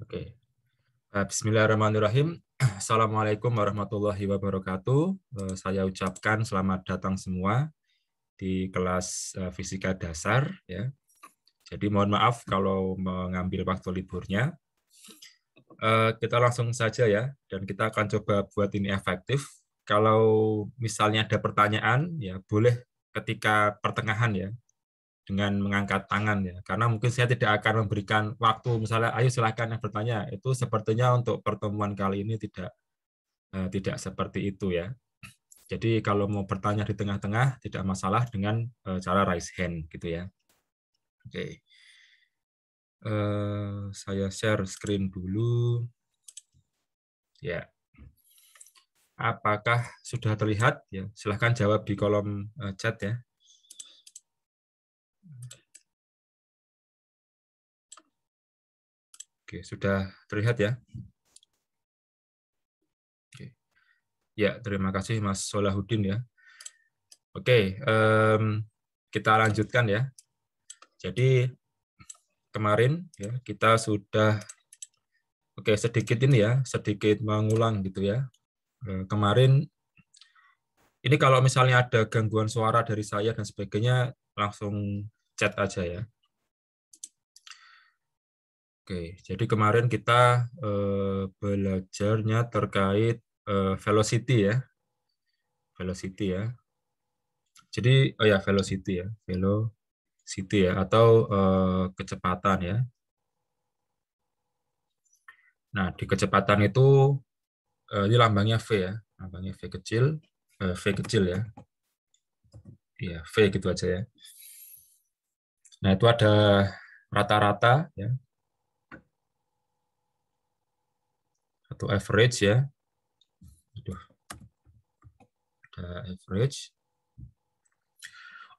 Oke. Bismillahirrahmanirrahim. Assalamualaikum warahmatullahi wabarakatuh. Saya ucapkan selamat datang semua di kelas fisika dasar. Ya. Jadi mohon maaf kalau mengambil waktu liburnya. Kita langsung saja ya, dan kita akan coba buat ini efektif. Kalau misalnya ada pertanyaan, ya boleh ketika pertengahan ya, dengan mengangkat tangan ya, karena mungkin saya tidak akan memberikan waktu misalnya ayo silakan yang bertanya, itu sepertinya untuk pertemuan kali ini tidak seperti itu ya. Jadi kalau mau bertanya di tengah-tengah tidak masalah dengan cara raise hand gitu ya. Oke. Saya share screen dulu ya. Apakah sudah terlihat ya, silahkan jawab di kolom chat ya. Oke, sudah terlihat ya. Oke. Ya, terima kasih Mas Solahuddin ya. Oke, kita lanjutkan ya. Jadi kemarin ya kita sudah sedikit ini ya, sedikit mengulang gitu ya. Kemarin ini kalau misalnya ada gangguan suara dari saya dan sebagainya langsung chat aja ya. Oke, jadi kemarin kita belajarnya terkait velocity ya. Velocity ya. Jadi velocity ya, velocity ya atau kecepatan ya. Nah, di kecepatan itu ini lambangnya V ya, lambangnya V kecil ya. Iya, V gitu aja ya. Nah, itu ada rata-rata ya. Atau average ya. Aduh. Ada average.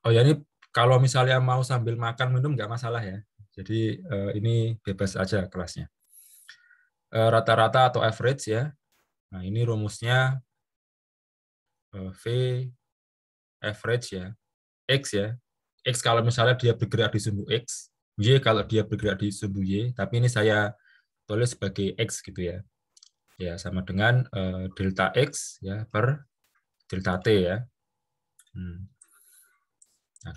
Oh ya, ini kalau misalnya mau sambil makan minum nggak masalah ya. Jadi ini bebas aja kelasnya. Rata-rata atau average ya. Nah, ini rumusnya V average ya. X ya. X kalau misalnya dia bergerak di sumbu X, Y kalau dia bergerak di sumbu Y, tapi ini saya tulis sebagai X gitu ya. Ya, sama dengan delta X ya per delta T ya. Nah,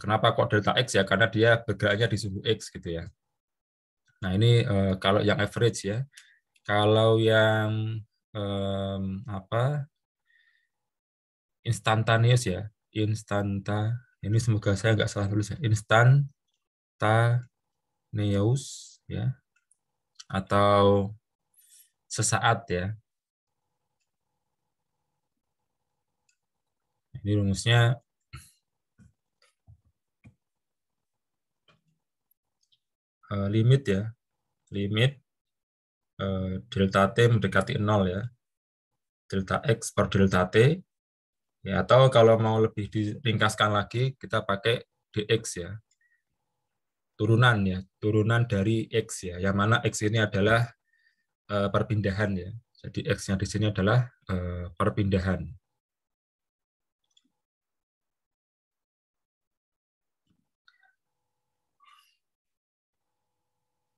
kenapa kok delta X ya? Karena dia bergeraknya di sumbu X gitu ya. Nah, ini kalau yang average ya. Kalau yang instantaneous ya. Ini semoga saya nggak salah tulis ya. Instantaneous ya. Atau sesaat ya. Ini rumusnya limit ya. Limit delta T mendekati 0 ya. Delta X per delta T. Ya, atau kalau mau lebih diringkaskan lagi, kita pakai dx ya. Turunan dari X ya. Yang mana X ini adalah perpindahan ya. Jadi X-nya di sini adalah perpindahan.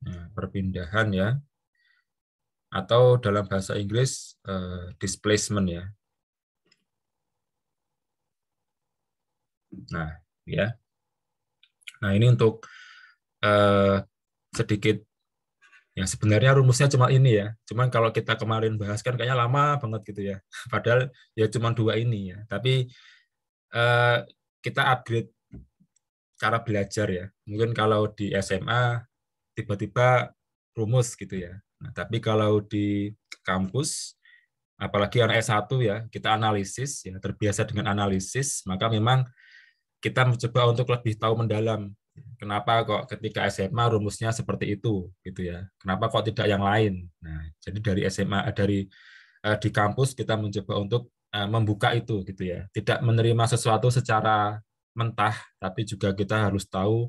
Nah, perpindahan ya. Atau dalam bahasa Inggris displacement ya. Nah, ya. Nah, ini untuk sedikit ya, sebenarnya rumusnya cuma ini ya. Cuman kalau kita kemarin bahas kan kayaknya lama banget gitu ya. Padahal ya cuma dua ini ya. Tapi kita upgrade cara belajar ya. Mungkin kalau di SMA tiba-tiba rumus gitu ya. Nah, tapi kalau di kampus apalagi anak S1 ya, kita analisis ya, terbiasa dengan analisis, maka memang kita mencoba untuk lebih tahu mendalam. Kenapa kok ketika SMA rumusnya seperti itu gitu ya. Kenapa kok tidak yang lain? Nah, jadi dari SMA di kampus kita mencoba untuk membuka itu gitu ya. Tidak menerima sesuatu secara mentah, tapi juga kita harus tahu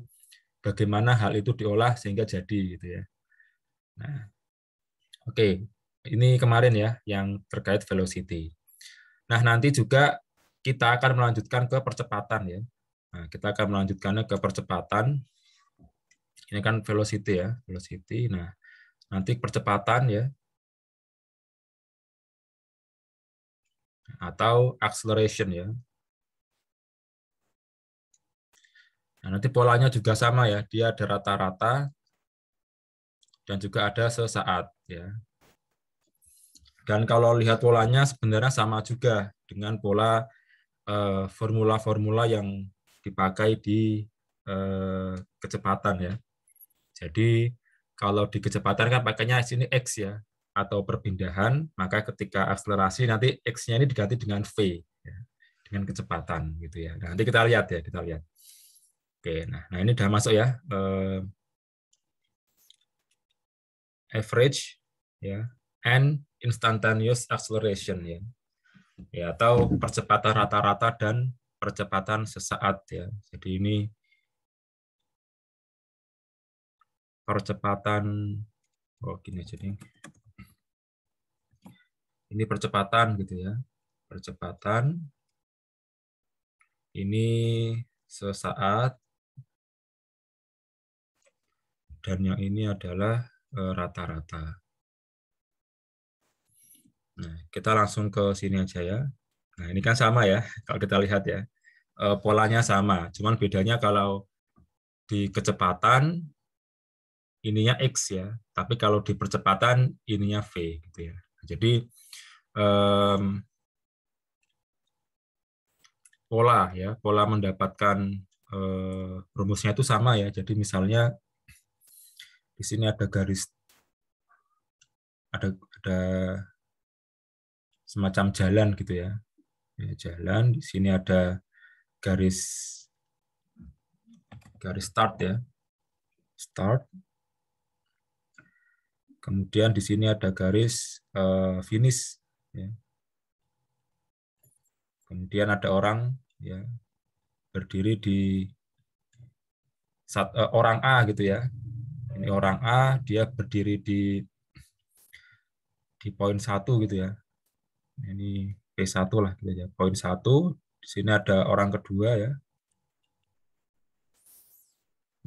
bagaimana hal itu diolah sehingga jadi gitu ya. Nah, oke. Ini kemarin ya yang terkait velocity. Nah, nanti juga kita akan melanjutkan ke percepatan ya. Nah, kita akan melanjutkannya ke percepatan. Ini kan velocity ya, velocity. Nah, nanti percepatan ya, atau acceleration ya. Nah, nanti polanya juga sama ya, dia ada rata-rata dan juga ada sesaat ya. Dan kalau lihat polanya sebenarnya sama juga dengan pola formula-formula yang dipakai di kecepatan ya. Jadi kalau di kecepatan kan pakainya sini X ya, atau perpindahan, maka ketika akselerasi nanti X-nya ini diganti dengan V ya, dengan kecepatan gitu ya. Nah, nanti kita lihat ya, kita lihat. Oke, nah ini udah masuk ya, average ya, and instantaneous acceleration ya. Ya, atau percepatan rata-rata dan percepatan sesaat ya. Jadi ini percepatan, oh gini jadi ini percepatan gitu ya, percepatan ini sesaat dan yang ini adalah rata-rata. Nah, kita langsung ke sini aja ya. Nah, ini kan sama ya, kalau kita lihat ya, polanya sama, cuman bedanya kalau di kecepatan ininya X ya, tapi kalau di percepatan ininya V gitu ya. Jadi pola mendapatkan rumusnya itu sama ya. Jadi misalnya di sini ada garis, ada semacam jalan gitu ya. Jalan, di sini ada garis start ya. Start. Kemudian di sini ada garis finish ya. Kemudian ada orang ya berdiri di orang A gitu ya. Ini orang A, dia berdiri di poin 1 gitu ya. Ini P1 lah gitu ya. Poin 1, di sini ada orang kedua ya.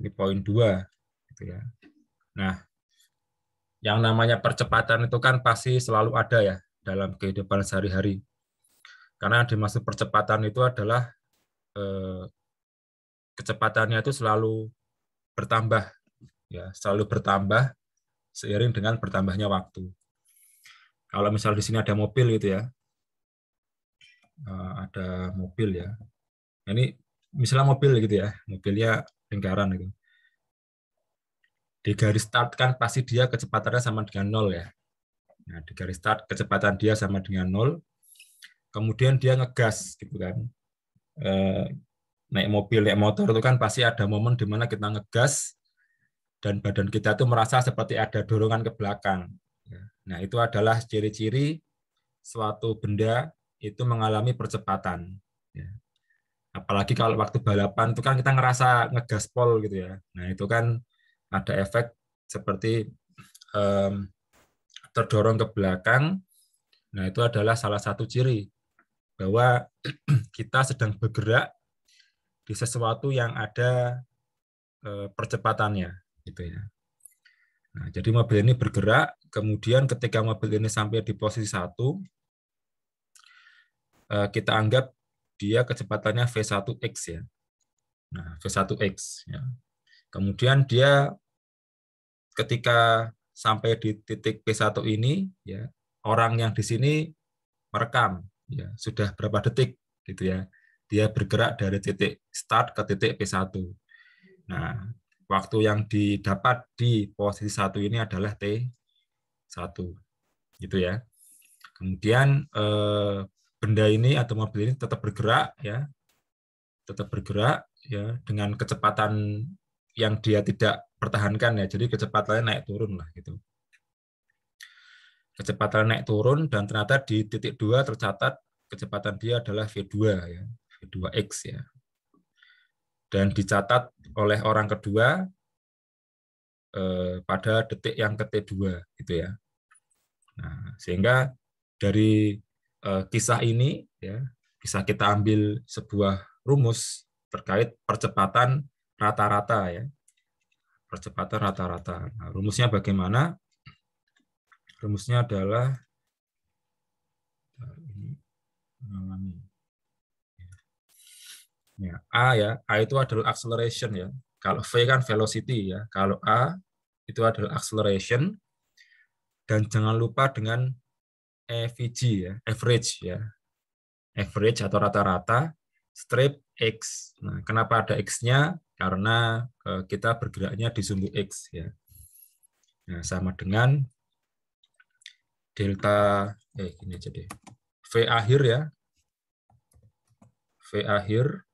Ini poin 2 gitu ya. Nah, yang namanya percepatan itu kan pasti selalu ada ya dalam kehidupan sehari-hari. Karena yang dimaksud percepatan itu adalah kecepatannya itu selalu bertambah ya, selalu bertambah seiring dengan bertambahnya waktu. Kalau misal di sini ada mobil gitu ya, ada mobil ya. Ini misalnya mobil gitu ya, mobilnya lingkaran gitu. Di garis start kan pasti dia kecepatannya sama dengan 0 ya. Nah, di garis start kecepatan dia sama dengan 0, kemudian dia ngegas gitu kan. Naik mobil, naik motor itu kan pasti ada momen di mana kita ngegas dan badan kita itu merasa seperti ada dorongan ke belakang. Nah, itu adalah ciri-ciri suatu benda itu mengalami percepatan. Apalagi kalau waktu balapan itu kan kita ngerasa ngegaspol gitu ya. Nah, itu kan ada efek seperti terdorong ke belakang. Nah, itu adalah salah satu ciri bahwa kita sedang bergerak di sesuatu yang ada percepatannya gitu ya. Nah, jadi mobil ini bergerak, kemudian ketika mobil ini sampai di posisi 1, kita anggap dia kecepatannya V1X ya. Nah, V1X ya. Kemudian dia ketika sampai di titik P1 ini ya, orang yang di sini merekam ya, sudah berapa detik gitu ya. Dia bergerak dari titik start ke titik P1. Nah, waktu yang didapat di posisi 1 ini adalah T1 gitu ya. Kemudian benda ini atau mobil ini tetap bergerak ya. Tetap bergerak ya dengan kecepatan yang dia tidak pertahankan ya. Jadi kecepatannya naik turun lah gitu. Kecepatan naik turun dan ternyata di titik 2 tercatat kecepatan dia adalah V2 ya. V2X ya. Dan dicatat oleh orang kedua pada detik yang ke T2 gitu ya. Nah, sehingga dari kisah ini ya bisa kita ambil sebuah rumus terkait percepatan rata-rata ya. Percepatan rata-rata. Nah, rumusnya bagaimana? rumusnya adalah ini mengalami ya, A itu adalah acceleration ya. Kalau V kan velocity ya. Kalau A itu adalah acceleration, dan jangan lupa dengan AVG ya, average ya. Average atau rata-rata strip X. Nah, kenapa ada X-nya? Karena kita bergeraknya di sumbu X ya. Nah, sama dengan delta gini aja deh. V akhir ya. V akhir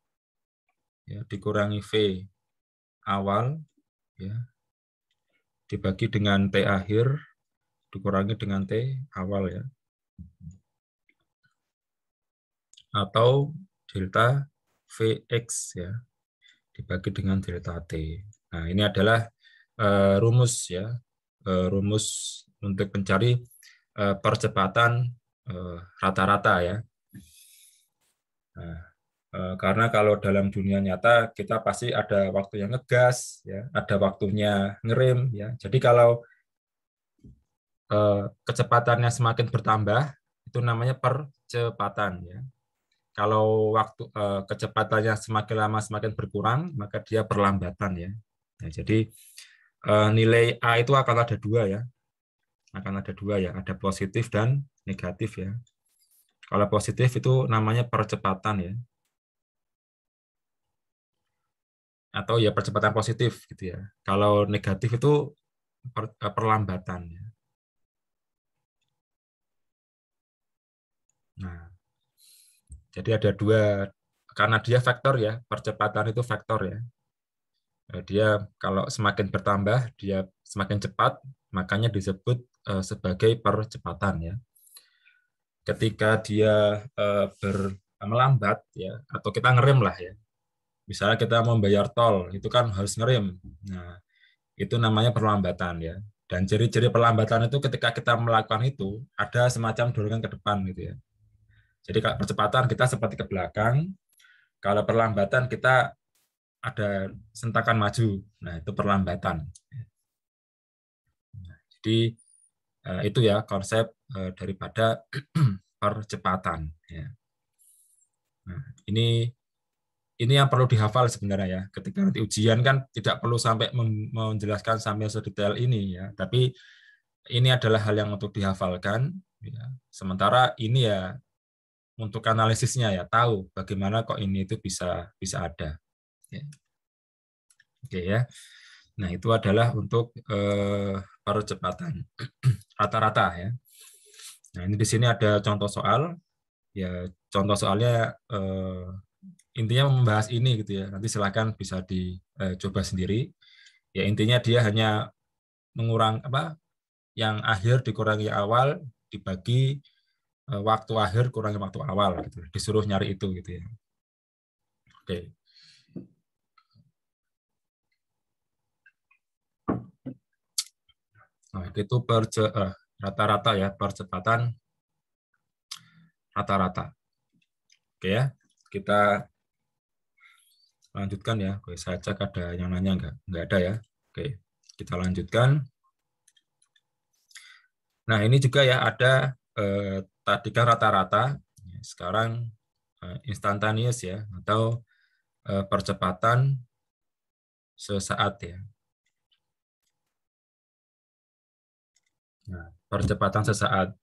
ya dikurangi V awal ya dibagi dengan T akhir dikurangi dengan T awal ya. Atau delta Vx ya dibagi dengan delta T. Nah, ini adalah rumus ya. Rumus untuk mencari percepatan rata-rata ya. Nah, karena kalau dalam dunia nyata kita pasti ada waktu yang ngegas ya, ada waktunya ngerem ya. Jadi kalau kecepatannya semakin bertambah itu namanya percepatan ya. Kalau waktu kecepatannya semakin lama semakin berkurang maka dia perlambatan ya. Nah, jadi nilai A itu akan ada dua ya. Akan ada dua ya, ada positif dan negatif ya. Kalau positif itu namanya percepatan ya. Atau ya percepatan positif gitu ya. Kalau negatif itu perlambatan ya. Nah, jadi ada dua, karena dia vektor ya, percepatan itu vektor ya. Dia kalau semakin bertambah, dia semakin cepat, makanya disebut sebagai percepatan ya. Ketika dia melambat ya, atau kita ngerem lah ya. Misalnya kita mau bayar tol, itu kan harus ngerem. Nah, itu namanya perlambatan ya. Dan ciri-ciri perlambatan itu ketika kita melakukan itu ada semacam dorongan ke depan gitu ya. Jadi kalau percepatan kita seperti ke belakang, kalau perlambatan kita ada sentakan maju. Nah, itu perlambatan. Jadi itu ya konsep daripada percepatan ya. Nah, ini yang perlu dihafal sebenarnya ya. Ketika nanti ujian kan tidak perlu sampai menjelaskan sampai sedetail ini ya, tapi ini adalah hal yang untuk dihafalkan ya. Sementara ini ya untuk analisisnya ya, tahu bagaimana kok ini itu bisa ada ya. Oke ya. Nah, itu adalah untuk percepatan rata-rata ya. Nah, ini di sini ada contoh soal. Ya, contoh soalnya intinya membahas ini gitu ya. Nanti silakan bisa dicoba sendiri. Ya, intinya dia hanya mengurang yang akhir dikurangi awal dibagi waktu akhir kurangi waktu awal gitu. Disuruh nyari itu gitu ya. Oke. Nah, itu rata-rata ya, percepatan rata-rata. Oke ya, kita lanjutkan ya. Oke, saya cek ada yang nanya enggak? Enggak ada ya. Oke, kita lanjutkan. Nah, ini juga ya ada tadi kan rata-rata, sekarang instantaneous ya, atau percepatan sesaat ya. Nah, percepatan sesaat.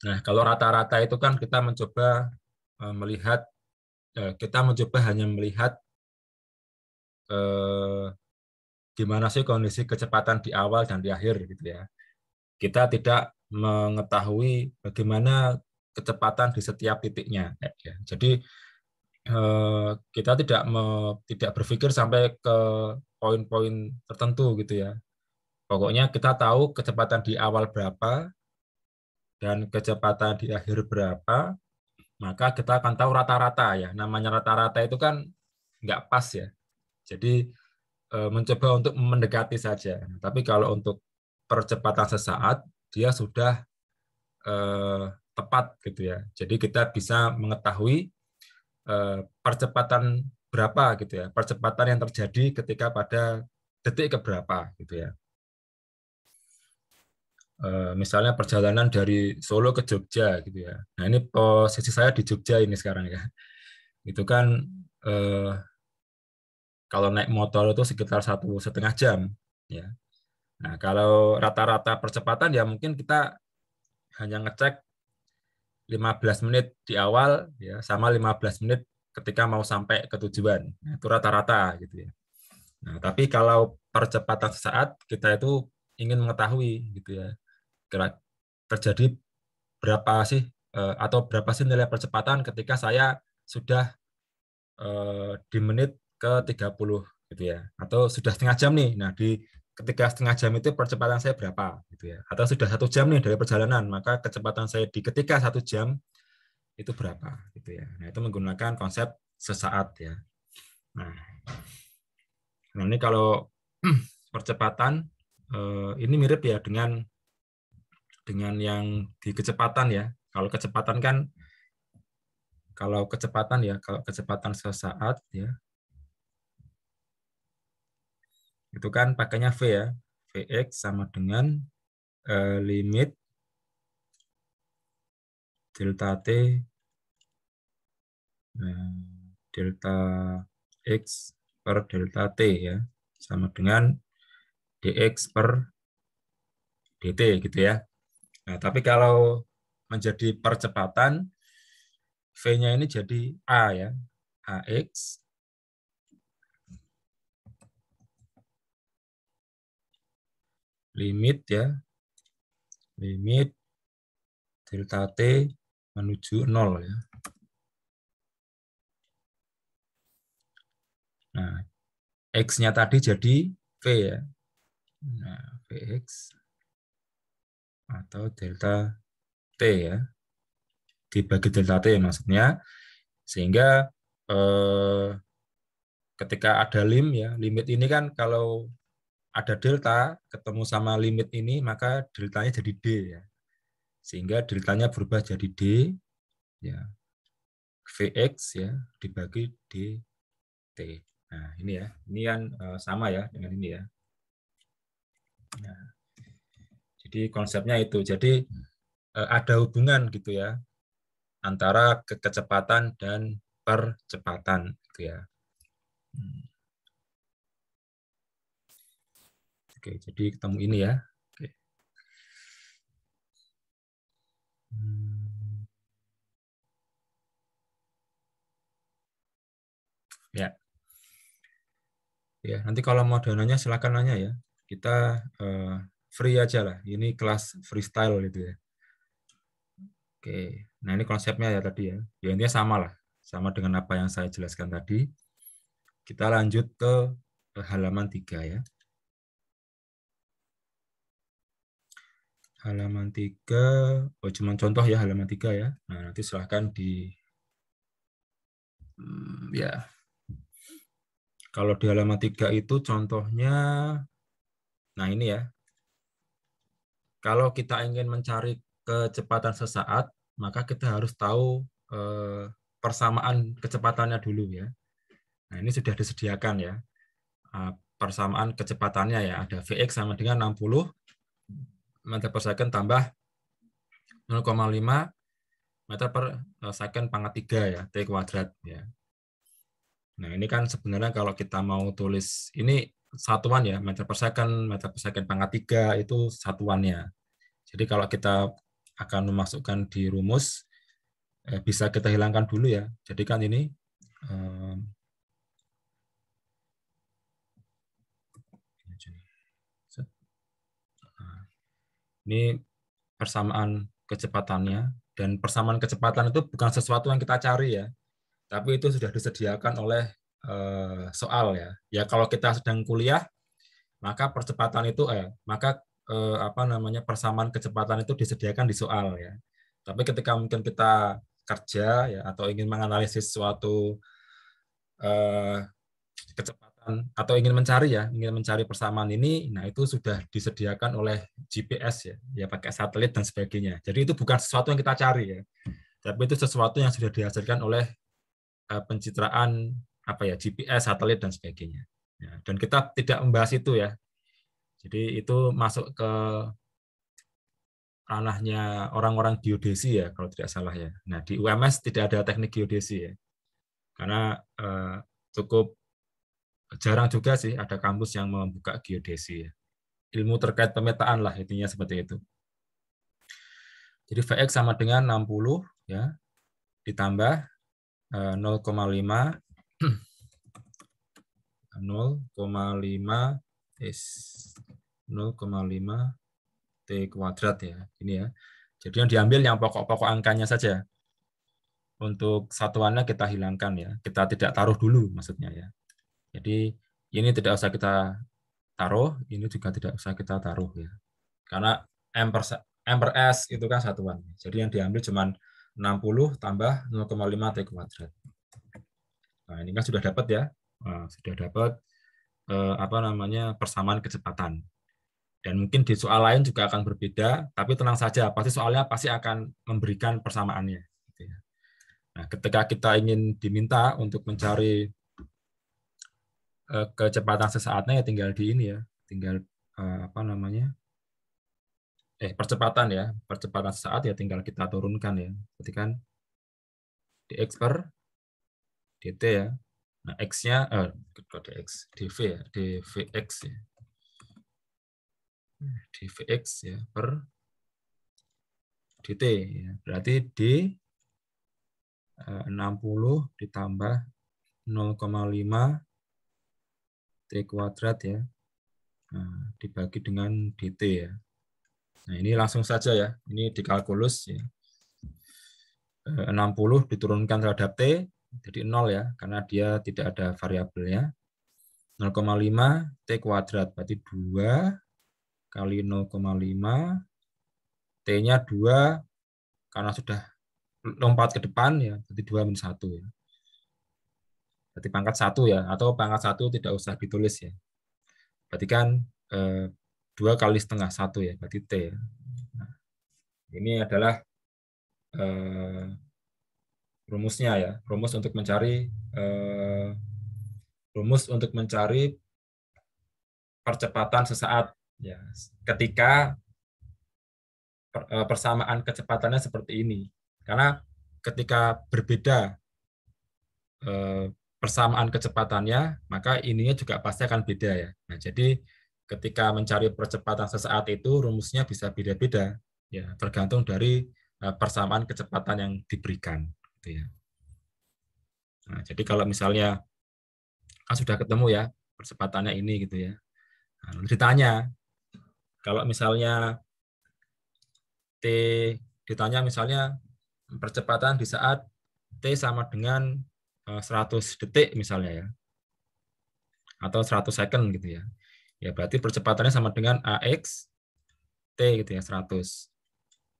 Nah, kalau rata-rata itu kan kita mencoba melihat, kita mencoba hanya melihat gimana sih kondisi kecepatan di awal dan di akhir gitu ya. Kita tidak mengetahui bagaimana kecepatan di setiap titiknya. Ya. Jadi kita tidak berpikir sampai ke poin-poin tertentu gitu ya. Pokoknya kita tahu kecepatan di awal berapa dan kecepatan di akhir berapa, maka kita akan tahu rata-rata ya. Namanya rata-rata itu kan nggak pas ya. Jadi mencoba untuk mendekati saja. Tapi kalau untuk percepatan sesaat, dia sudah tepat gitu ya. Jadi kita bisa mengetahui percepatan berapa gitu ya. Percepatan yang terjadi ketika pada detik keberapa gitu ya. misalnya perjalanan dari Solo ke Jogja gitu ya. Nah ini posisi saya di Jogja ini sekarang ya. Itu kan kalau naik motor itu sekitar 1,5 jam ya. Nah kalau rata-rata percepatan ya mungkin kita hanya ngecek 15 menit di awal ya sama 15 menit ketika mau sampai ke tujuan. Nah, itu rata-rata gitu ya. Nah, tapi kalau percepatan sesaat kita itu ingin mengetahui gitu ya. Kira terjadi berapa sih atau berapa sih nilai percepatan ketika saya sudah di menit ke 30 gitu ya. Atau sudah setengah jam nih. Nah, di ketika setengah jam itu percepatan saya berapa gitu ya. Atau sudah 1 jam nih dari perjalanan, maka kecepatan saya di ketika 1 jam itu berapa gitu ya. Nah, itu menggunakan konsep sesaat ya. Nah ini kalau percepatan ini mirip ya dengan yang di kecepatan ya. Kalau kecepatan sesaat ya, itu kan pakainya V ya. Vx sama dengan limit delta t delta x per delta t ya, sama dengan dx per dt gitu ya. Nah, tapi kalau menjadi percepatan, V-nya ini jadi A ya, AX limit ya, limit delta T menuju 0 ya. Nah, X-nya tadi jadi V ya. Nah, Vx atau delta T ya, dibagi delta T maksudnya, sehingga ketika ada limit ini kan kalau ada delta ketemu sama limit ini maka deltanya jadi D ya. Sehingga deltanya berubah jadi D ya. Vx ya dibagi dt. Nah, ini ya. Ini kan sama ya dengan ini ya. Nah, jadi konsepnya itu. Jadi ada hubungan gitu ya antara kecepatan dan percepatan gitu ya. Oke, jadi ketemu ini ya. Oke. Ya. Ya, nanti kalau mau nanya silakan nanya ya. Kita free aja lah. Ini kelas freestyle gitu ya. Oke. Nah, ini konsepnya ya tadi ya. Ya intinya sama lah. Sama dengan apa yang saya jelaskan tadi. Kita lanjut ke halaman 3 ya. Halaman 3, cuma contoh ya halaman 3 ya. Nah, nanti silahkan ya. Kalau di halaman 3 itu contohnya, nah ini ya. Kalau kita ingin mencari kecepatan sesaat, maka kita harus tahu persamaan kecepatannya dulu ya. Nah, ini sudah disediakan ya. Persamaan kecepatannya ya, ada Vx sama dengan 60 meter per second tambah 0,5 meter per second pangkat 3 ya, T kuadrat ya. Nah, ini kan sebenarnya kalau kita mau tulis ini satuan ya, meter per second pangkat 3 itu satuannya. Jadi kalau kita akan memasukkan di rumus, bisa kita hilangkan dulu ya. Jadi kan ini ini persamaan kecepatannya, dan persamaan kecepatan itu bukan sesuatu yang kita cari ya, tapi itu sudah disediakan oleh soal ya. Ya kalau kita sedang kuliah, maka percepatan itu persamaan kecepatan itu disediakan di soal ya. Tapi ketika mungkin kita kerja ya atau ingin menganalisis suatu kecepatan atau ingin mencari persamaan ini, nah itu sudah disediakan oleh GPS ya pakai satelit dan sebagainya. Jadi itu bukan sesuatu yang kita cari ya, tapi itu sesuatu yang sudah dihasilkan oleh pencitraan GPS, satelit dan sebagainya. Ya, dan kita tidak membahas itu ya. Jadi itu masuk ke ranahnya orang-orang geodesi ya kalau tidak salah ya. Nah di UMS tidak ada teknik geodesi ya, karena cukup jarang juga sih ada kampus yang membuka geodesi ya. Ilmu terkait pemetaan lah intinya seperti itu. Jadi Vx sama dengan 60 ya ditambah 0,5 T kuadrat ya. Ini ya. Jadi yang diambil yang pokok-pokok angkanya saja. Untuk satuannya kita hilangkan ya. Kita tidak taruh dulu maksudnya ya. Jadi ini tidak usah kita taruh, ini juga tidak usah kita taruh ya. Karena M per S itu kan satuan. Jadi yang diambil cuma 60 tambah 0,5 T kuadrat. Nah, ini kan sudah dapat ya. Nah, sudah dapat apa namanya persamaan kecepatan. Dan mungkin di soal lain juga akan berbeda, tapi tenang saja, pasti soalnya pasti akan memberikan persamaannya. Nah, ketika kita ingin diminta untuk mencari kecepatan sesaatnya, ya tinggal di ini ya, tinggal apa namanya percepatan ya, percepatan sesaat ya tinggal kita turunkan ya, berarti kan dx per dt ya. Nah, x-nya dx, dv ya, dvx ya, dvx ya per dt ya. Berarti d 60 ditambah 0,5 T kuadrat ya. Nah, dibagi dengan dt ya. Nah, ini langsung saja ya. Ini dikalkulus ya. 60 diturunkan terhadap T jadi 0 ya, karena dia tidak ada variabelnya. 0,5 T kuadrat berarti 2 kali 0,5 T-nya 2 karena sudah lompat ke depan ya, berarti 2 min 1 ya. Berarti pangkat 1 ya, atau pangkat 1 tidak usah ditulis ya. Berarti kan 2 kali setengah 1 ya, berarti T ya. Nah, ini adalah rumusnya ya, rumus untuk mencari percepatan sesaat ya, ketika persamaan kecepatannya seperti ini. Karena ketika berbeda persamaan kecepatannya, maka ininya juga pasti akan beda ya. Nah, jadi ketika mencari percepatan sesaat itu rumusnya bisa beda-beda ya, tergantung dari persamaan kecepatan yang diberikan gitu ya. Nah, jadi kalau misalnya sudah ketemu ya percepatannya ini gitu ya. Nah, ditanya kalau misalnya T ditanya misalnya percepatan di saat T sama dengan 100 detik misalnya ya, atau 100 second gitu ya. Ya berarti percepatannya sama dengan AX T gitu ya, 100.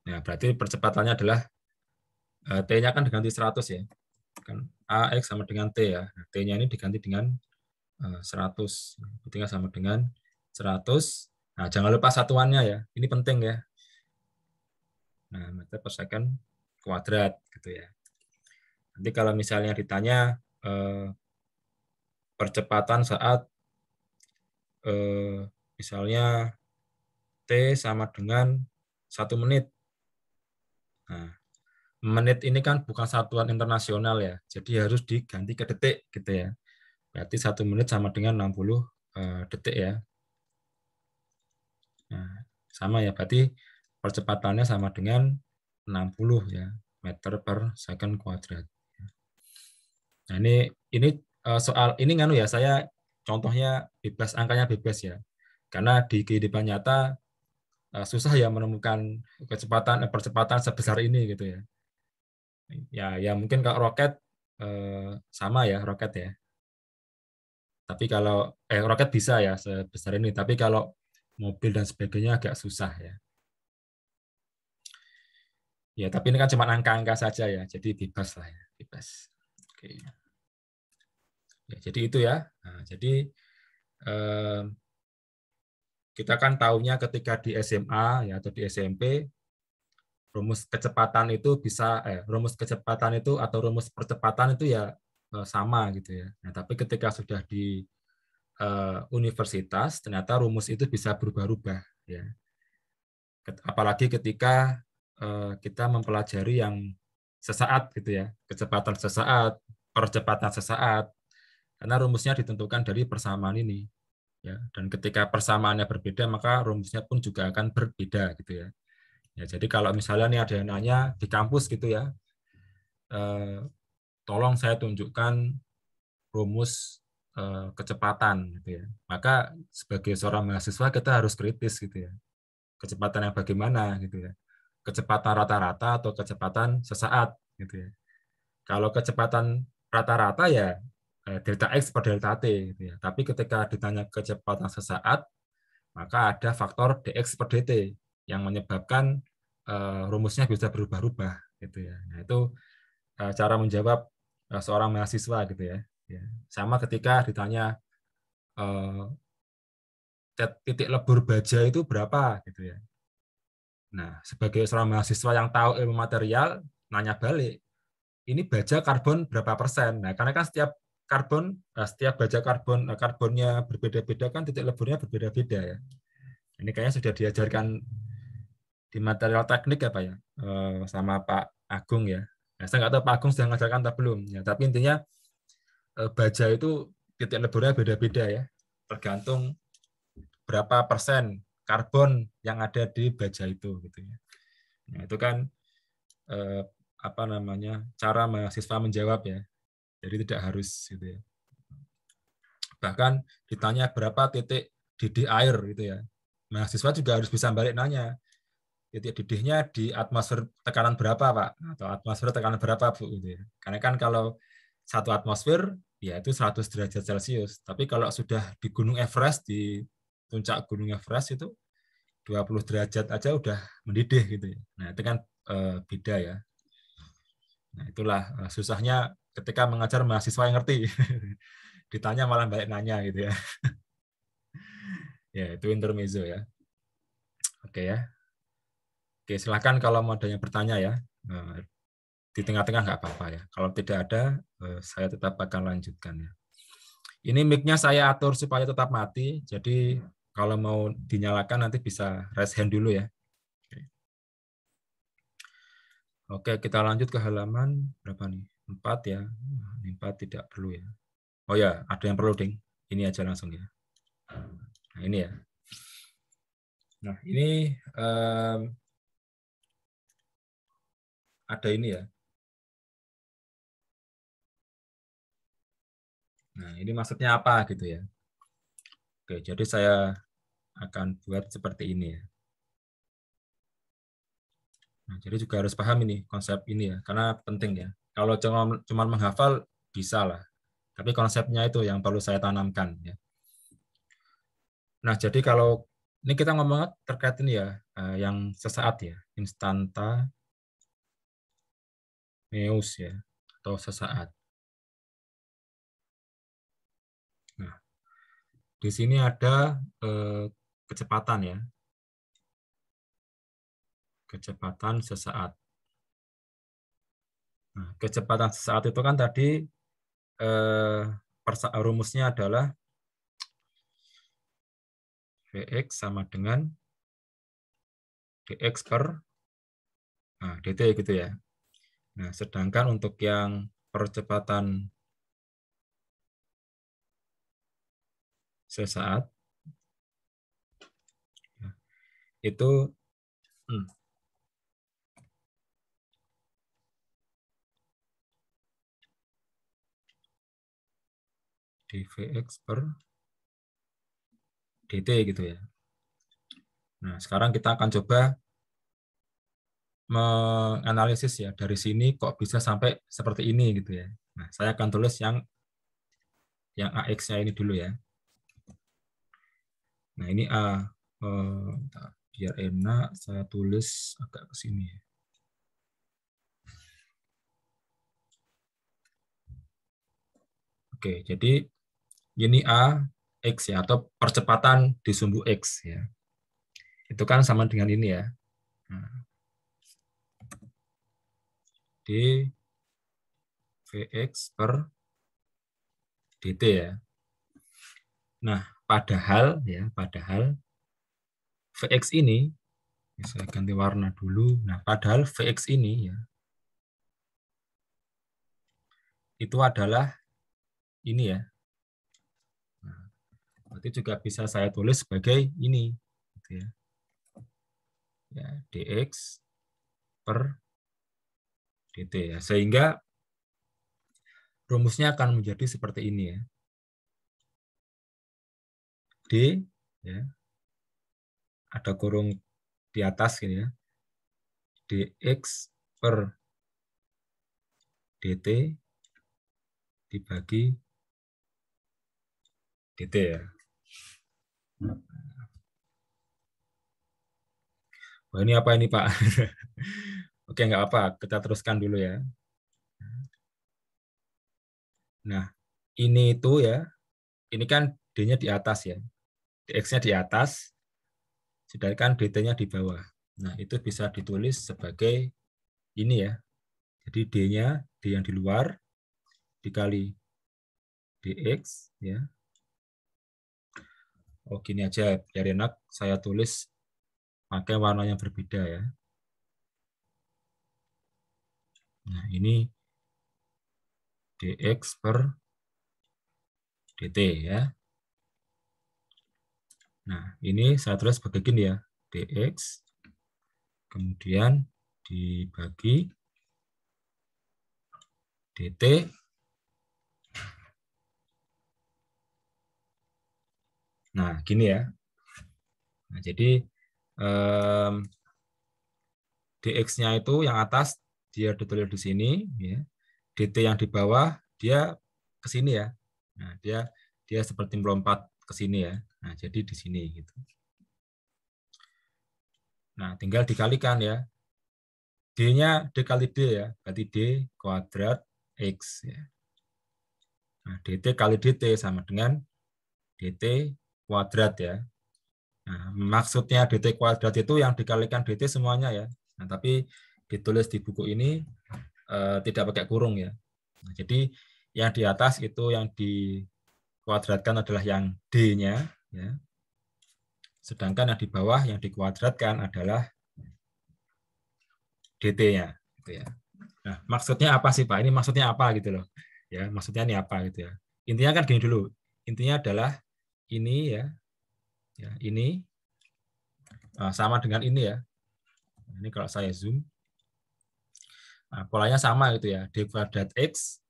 Nah, berarti percepatannya adalah T-nya kan diganti 100 ya. Kan AX sama dengan T ya. Nah, T-nya ini diganti dengan 100. Berarti sama dengan 100. Nah, jangan lupa satuannya ya. Ini penting ya. Nah, meter per second kuadrat gitu ya. Nanti kalau misalnya ditanya percepatan saat misalnya T sama dengan 1 menit. Nah, menit ini kan bukan satuan internasional ya, jadi harus diganti ke detik gitu ya. Berarti 1 menit sama dengan 60 detik ya. Nah, sama ya, berarti percepatannya sama dengan 60 ya, meter per second kuadrat. Nah, ini soal ini nganu ya, saya contohnya bebas, angkanya bebas ya. Karena di kehidupan nyata susah ya menemukan percepatan sebesar ini gitu ya. Ya mungkin kalau roket sama ya roket ya. Tapi kalau roket bisa ya sebesar ini, tapi kalau mobil dan sebagainya agak susah ya. Ya, tapi ini kan cuma angka-angka saja ya, jadi bebas lah ya, bebas. Oke. Ya, jadi itu ya. Nah, jadi kita kan tahunya ketika di SMA ya atau di SMP rumus kecepatan itu bisa rumus kecepatan itu atau rumus percepatan itu ya sama gitu ya. Nah, tapi ketika sudah di universitas ternyata rumus itu bisa berubah-ubah ya. Apalagi ketika kita mempelajari yang sesaat gitu ya, kecepatan sesaat, percepatan sesaat, karena rumusnya ditentukan dari persamaan ini. Ya, dan ketika persamaannya berbeda, maka rumusnya pun juga akan berbeda gitu ya. Ya, jadi kalau misalnya nih ada yang nanya di kampus gitu ya, tolong saya tunjukkan rumus kecepatan gitu ya. Maka sebagai seorang mahasiswa kita harus kritis gitu ya. Kecepatan yang bagaimana gitu ya. Kecepatan rata-rata atau kecepatan sesaat gitu ya. Kalau kecepatan rata-rata ya delta X per delta T gitu ya. Tapi ketika ditanya kecepatan sesaat, maka ada faktor dx per dt yang menyebabkan rumusnya bisa berubah-ubah gitu ya. Nah, itu cara menjawab seorang mahasiswa gitu ya. Ya. Sama ketika ditanya titik lebur baja itu berapa gitu ya. Nah, sebagai seorang mahasiswa yang tahu ilmu material, nanya balik, ini baja karbon berapa persen? Nah, karena kan setiap karbon, setiap baja karbonnya berbeda-beda kan titik leburnya berbeda-beda ya. Ini kayaknya sudah diajarkan di material teknik ya Pak ya, sama Pak Agung ya. Nah, saya nggak tahu Pak Agung sudah mengajarkan atau belum ya, tapi intinya baja itu titik leburnya beda-beda ya, tergantung berapa persen karbon yang ada di baja itu gitu ya. Nah, itu kan apa namanya, cara mahasiswa menjawab ya. Jadi tidak harus gitu ya. Bahkan ditanya berapa titik didih air gitu ya. Mahasiswa juga harus bisa balik nanya, titik didihnya di atmosfer tekanan berapa Pak? Atau atmosfer tekanan berapa Bu? Gitu ya. Karena kan kalau satu atmosfer ya itu 100 derajat Celcius. Tapi kalau sudah di Gunung Everest, di puncak Gunung Everest itu 20 derajat aja udah mendidih gitu ya. Nah, itu kan beda ya. Nah, itulah susahnya ketika mengajar mahasiswa yang ngerti. Ditanya malah balik nanya gitu ya. Ya, itu intermezzo ya. Oke ya. Oke, silahkan kalau mau ada yang bertanya ya. Di tengah-tengah nggak apa-apa ya. Kalau tidak ada, saya tetap akan lanjutkan ya. Ini mic-nya saya atur supaya tetap mati. Jadi kalau mau dinyalakan nanti bisa raise hand dulu ya. Oke, kita lanjut ke halaman berapa nih? 4 ya. 4 tidak perlu ya. Oh ya, ada yang perlu, Ding. Ini aja langsung ya. Nah, ini ya. Nah, ini ada ini ya. Nah, ini maksudnya apa gitu ya. Oke, jadi saya akan buat seperti ini ya. Nah, jadi juga harus paham ini konsep ini ya, karena penting ya. Kalau cuma menghafal bisa lah, tapi konsepnya itu yang perlu saya tanamkan ya. Nah, jadi kalau ini kita ngomong terkait ini ya, yang sesaat ya, instantaneous ya, atau sesaat. Nah, di sini ada kecepatan ya, kecepatan sesaat. Nah, kecepatan sesaat itu kan tadi rumusnya adalah Vx sama dengan dx per dt gitu ya. Nah, sedangkan untuk yang percepatan sesaat itu dvx per dt gitu ya. Nah, sekarang kita akan coba menganalisis ya dari sini kok bisa sampai seperti ini gitu ya. Nah, saya akan tulis yang AX-nya ini dulu ya. Nah, ini A. Biar enak saya tulis agak ke sini ya. Oke, jadi ini A X ya, atau percepatan di sumbu X ya. Itu kan sama dengan ini ya. Nah, d Vx per dt ya. Nah, padahal Vx ini Saya ganti warna dulu. Nah, padahal Vx ini ya, itu adalah ini ya. Nah, berarti juga bisa saya tulis sebagai ini. Gitu ya. Ya, dx per dt ya. Sehingga rumusnya akan menjadi seperti ini ya. D ya, ada kurung di atas gitu ya. Dx per dt dibagi dt ya. Wah, ini apa ini Pak? Oke, nggak apa, kita teruskan dulu ya. Nah, ini itu ya, ini kan D-nya di atas ya. Dx-nya di atas, sedangkan dt-nya di bawah. Nah, itu bisa ditulis sebagai ini ya. Jadi D-nya, D yang di luar, dikali dx ya. Oh, gini aja, biar enak saya tulis pakai warna yang berbeda ya. Nah, ini dx per dt ya. Nah, ini saya tulis sebagai gini ya. Dx, kemudian dibagi dt. Nah, gini ya. Nah, jadi dx-nya itu yang atas dia ditulis di sini, ya. Dt yang di bawah dia ke sini ya. Nah, dia seperti melompat ke sini ya. Nah, jadi di sini gitu. Nah, tinggal dikalikan ya. D-nya D kali D ya, berarti D kuadrat X ya. Nah, dt kali dt sama dengan dt kuadrat ya. Nah, maksudnya dt kuadrat itu yang dikalikan dt semuanya ya. Nah, tapi ditulis di buku ini tidak pakai kurung ya. Nah, jadi yang di atas itu yang dikuadratkan adalah yang D-nya, ya. Sedangkan yang di bawah yang dikuadratkan adalah dt-nya, gitu ya. Nah, maksudnya apa sih Pak? Ini maksudnya apa gitu loh? Ya, maksudnya ini apa gitu ya? Intinya kan gini dulu. Intinya adalah ini ya ini sama dengan ini ya. Ini kalau saya zoom, nah, polanya sama gitu ya. D kuadrat X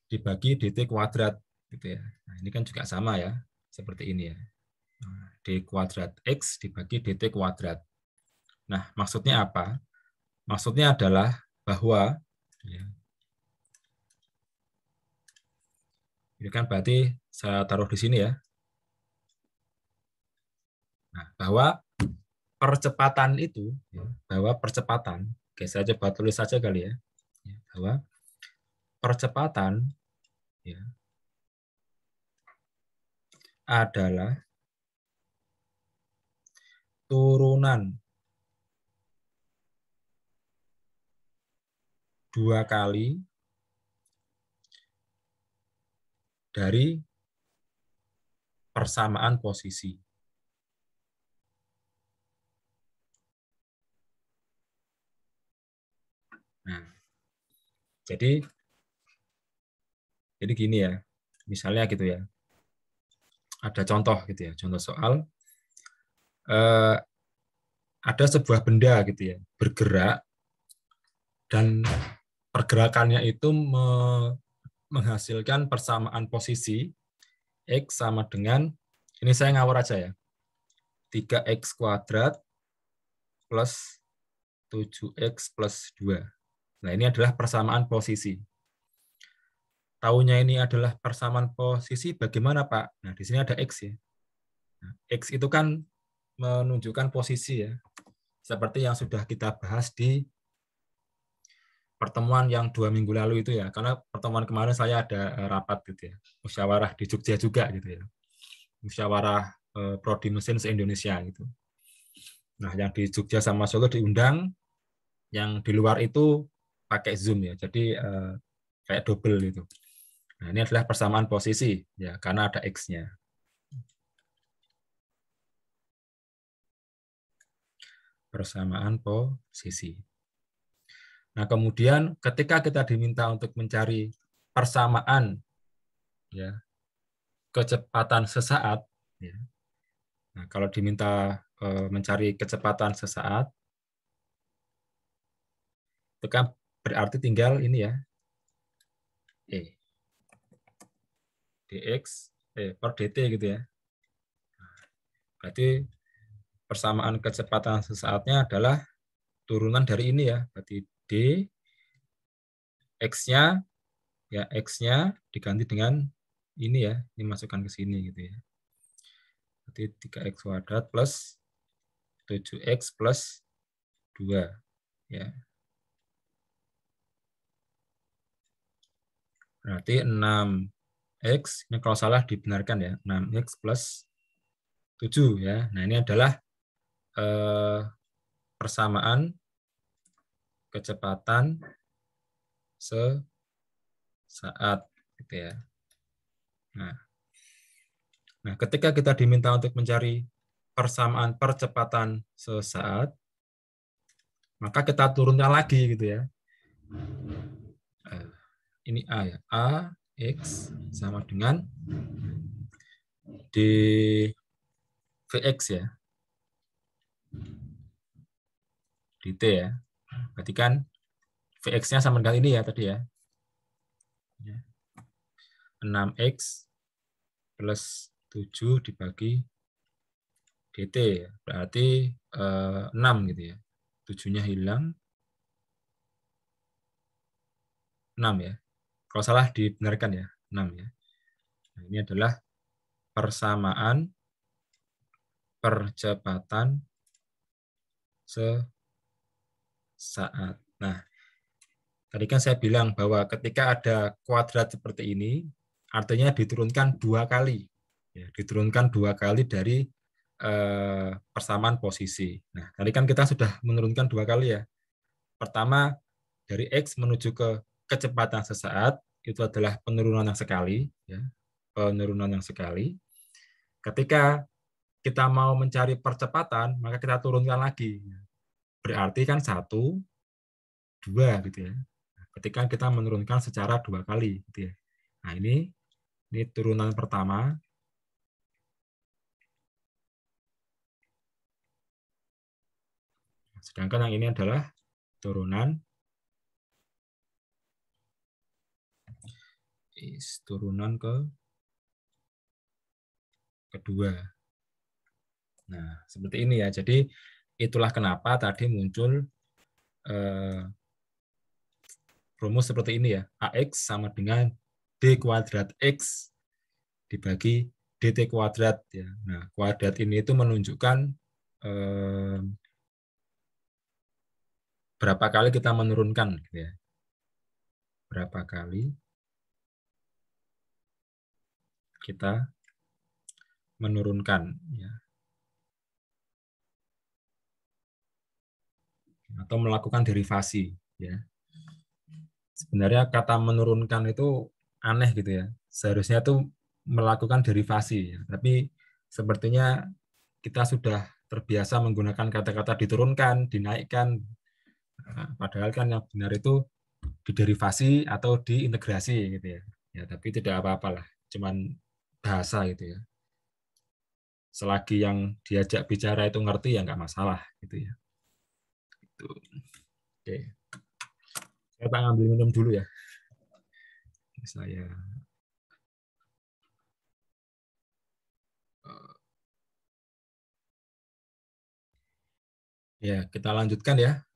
dibagi dt kuadrat gitu ya. Nah, ini kan juga sama ya, seperti ini ya. D kuadrat X dibagi dt kuadrat. Nah, maksudnya apa? Maksudnya adalah bahwa ya, ini kan berarti saya taruh di sini ya. Nah, bahwa percepatan itu, ya, bahwa percepatan, oke saya coba tulis saja kali ya, bahwa percepatan ya, adalah turunan 2 kali dari persamaan posisi. Nah, jadi gini ya, misalnya gitu ya, ada contoh gitu ya, contoh soal ada sebuah benda gitu ya bergerak dan pergerakannya itu menghasilkan persamaan posisi X sama dengan, ini saya ngawur aja ya, 3X kuadrat plus 7X plus 2. Nah, ini adalah persamaan posisi. Taunya ini adalah persamaan posisi bagaimana, Pak? Nah, di sini ada X ya. Nah, X itu kan menunjukkan posisi ya. Seperti yang sudah kita bahas di pertemuan yang 2 minggu lalu itu ya. Karena pertemuan kemarin saya ada rapat gitu ya. Musyawarah di Jogja juga gitu ya. Musyawarah Prodi Mesin se-Indonesia gitu. Nah, yang di Jogja sama Solo diundang, yang di luar itu pakai Zoom ya. Jadi kayak double gitu. Nah, ini adalah persamaan posisi ya karena ada X-nya. persamaan posisi. Nah, kemudian ketika kita diminta untuk mencari persamaan ya kecepatan sesaat, ya. Nah, kalau diminta mencari kecepatan sesaat, itu kan berarti tinggal ini ya, dx per dt gitu ya. Berarti persamaan kecepatan sesaatnya adalah turunan dari ini ya, berarti d x-nya ya x-nya diganti dengan ini ya, ini masukkan ke sini gitu ya. Berarti 3x kuadrat plus 7x plus 2 ya. Berarti 6x, ini kalau salah dibenarkan ya, 6x plus 7 ya. Nah, ini adalah persamaan kecepatan sesaat gitu ya. Nah, ketika kita diminta untuk mencari persamaan percepatan sesaat, maka kita turunkan lagi gitu ya. Ini A ya. A X sama dengan dVx ya. dt ya. Berarti kan Vx-nya sama dengan ini ya tadi ya. 6x plus 7 dibagi dt ya. Berarti 6 gitu ya. 7-nya hilang. 6 ya. Kalau salah dibenarkan ya. 6 ya. Nah, ini adalah persamaan percepatan sesaat. Nah, tadi kan saya bilang bahwa ketika ada kuadrat seperti ini, artinya diturunkan 2 kali. Ya, diturunkan 2 kali dari persamaan posisi. Nah, tadi kan kita sudah menurunkan 2 kali ya. Pertama, dari X menuju ke kecepatan sesaat, itu adalah penurunan yang sekali. Ya, penurunan yang sekali. Ketika kita mau mencari percepatan, maka kita turunkan lagi. Berarti kan 1, 2 gitu ya. Ketika kita menurunkan secara 2 kali gitu ya. Nah, ini turunan pertama. Sedangkan yang ini adalah turunan kedua. Nah, seperti ini ya. Jadi itulah kenapa tadi muncul rumus seperti ini ya. AX sama dengan D kuadrat X dibagi DT kuadrat ya. Nah, kuadrat ini itu menunjukkan berapa kali kita menurunkan gitu ya. Berapa kali kita menurunkan ya. Atau melakukan derivasi ya. Sebenarnya kata menurunkan itu aneh gitu ya. Seharusnya tuh melakukan derivasi ya. Tapi sepertinya kita sudah terbiasa menggunakan kata-kata diturunkan, dinaikkan. Nah, padahal kan yang benar itu diderivasi atau diintegrasi gitu ya. Ya, tapi tidak apa-apalah, cuman bahasa gitu ya. Selagi yang diajak bicara itu ngerti ya nggak masalah gitu ya. Itu. Oke. Saya tak ngambil minum dulu ya. Saya ya kita lanjutkan ya.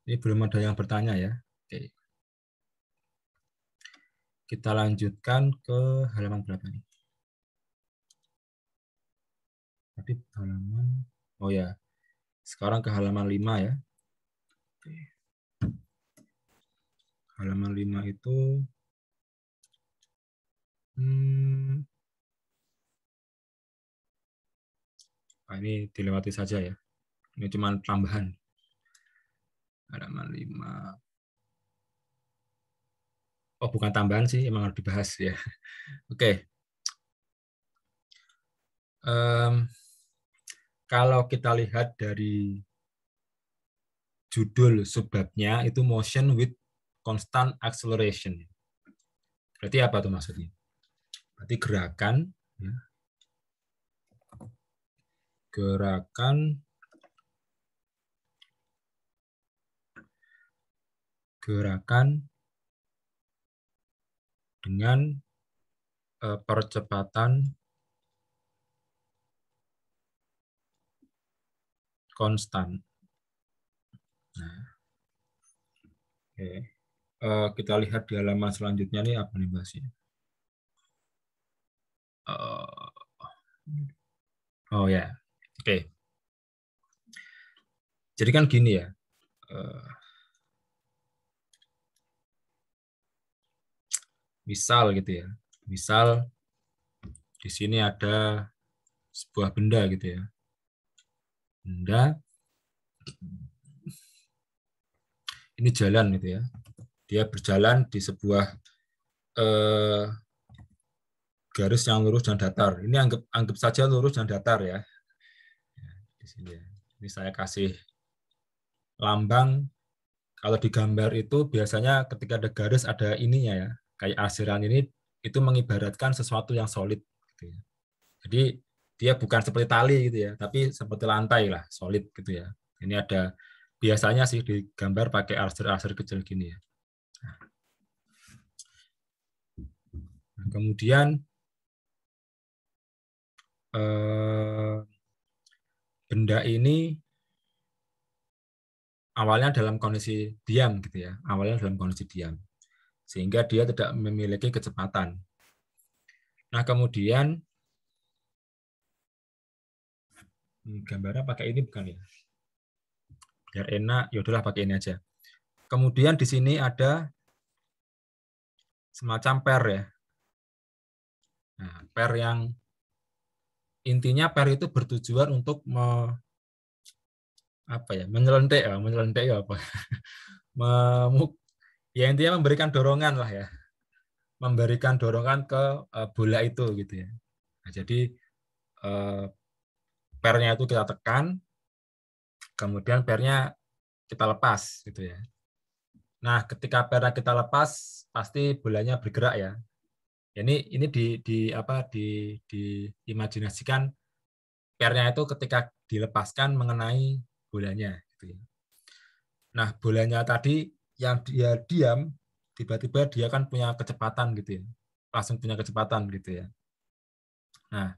Ini belum ada yang bertanya ya. Oke. Kita lanjutkan ke halaman berapa nih? Tadi halaman, oh ya, sekarang ke halaman 5 ya. Oke. Halaman 5 itu ini dilewati saja ya. Ini cuma tambahan. Halaman 5. Oh, bukan tambahan sih, emang harus dibahas ya. Oke. kalau kita lihat dari judul subbabnya itu motion with constant acceleration. Berarti apa tuh maksudnya? Berarti gerakan, ya, gerakan dengan percepatan konstan. Nah, oke. Kita lihat di halaman selanjutnya nih apa nih bahasnya. Oh ya, oke. Jadi kan gini ya. Misal gitu ya. Misal di sini ada sebuah benda gitu ya. Benda ini jalan gitu ya. Dia berjalan di sebuah garis yang lurus dan datar. Ini anggap saja lurus dan datar ya. Di sini ya. Ini saya kasih lambang. Kalau di gambar itu biasanya ketika ada garis ada ininya ya. Kayak arsiran ini itu mengibaratkan sesuatu yang solid. Gitu ya. Jadi dia bukan seperti tali gitu ya, tapi seperti lantai lah, solid gitu ya. Ini ada biasanya sih di gambar pakai arsir-arsir kecil gini ya. Nah, kemudian benda ini awalnya dalam kondisi diam gitu ya, awalnya dalam kondisi diam, sehingga dia tidak memiliki kecepatan. Nah kemudian gambarnya pakai ini bukan ya? Biar enak, yaudahlah pakai ini aja. Kemudian di sini ada semacam per ya. Nah, per yang intinya per itu bertujuan untuk menyelentik ya apa? Ya intinya memberikan dorongan lah ya. Memberikan dorongan ke bola itu gitu ya. Nah, jadi pernya itu kita tekan, kemudian pernya kita lepas gitu ya. Nah, ketika pernya kita lepas, pasti bolanya bergerak ya. Ini diimajinasikan pernya itu ketika dilepaskan mengenai bolanya gitu ya. Nah, bolanya tadi yang dia diam, tiba-tiba dia kan punya kecepatan gitu ya. Langsung punya kecepatan gitu ya. Nah,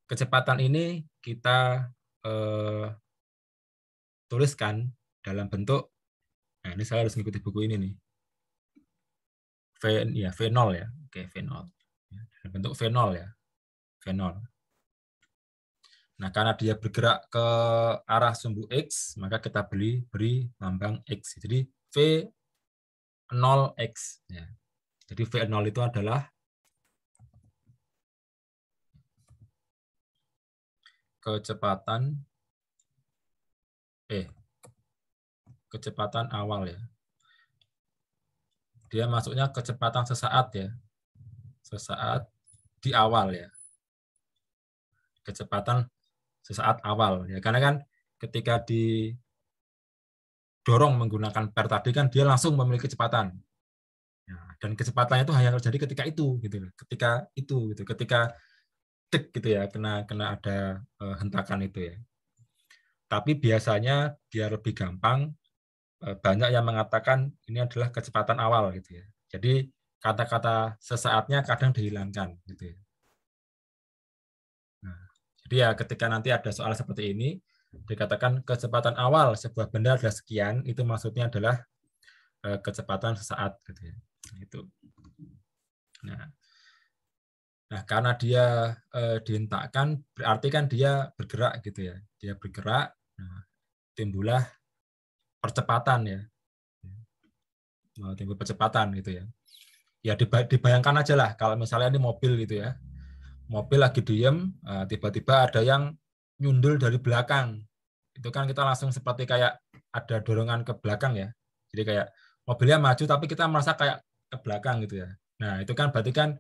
kecepatan ini kita tuliskan dalam bentuk, nah ini saya harus mengikuti buku ini nih, V0 ya, oke V0, dalam bentuk V0 ya, V0. Nah karena dia bergerak ke arah sumbu X, maka kita beri lambang X. Jadi V0X. Ya. Jadi V0 itu adalah kecepatan awal ya. Dia masuknya kecepatan sesaat ya. Sesaat di awal ya. Kecepatan sesaat awal ya. Karena kan ketika didorong menggunakan per tadi kan dia langsung memiliki kecepatan. Ya, dan kecepatannya itu hanya terjadi ketika itu gitu. Ketika itu gitu. Ketika cek gitu ya, kena ada hentakan itu ya. Tapi biasanya biar lebih gampang, banyak yang mengatakan ini adalah kecepatan awal gitu ya. Jadi kata-kata sesaatnya kadang dihilangkan gitu ya. Nah, jadi ya ketika nanti ada soal seperti ini dikatakan kecepatan awal sebuah benda adalah sekian, itu maksudnya adalah kecepatan sesaat gitu ya. Itu. Nah, karena dia dihentakkan berarti kan dia bergerak gitu ya. Dia bergerak, nah, timbullah percepatan ya. Timbul percepatan gitu ya. Ya dibayangkan aja lah kalau misalnya ini mobil gitu ya. Mobil lagi diem, tiba-tiba ada yang nyundul dari belakang. Itu kan kita langsung seperti kayak ada dorongan ke belakang ya. Jadi kayak mobilnya maju tapi kita merasa kayak ke belakang gitu ya. Nah, itu kan berarti kan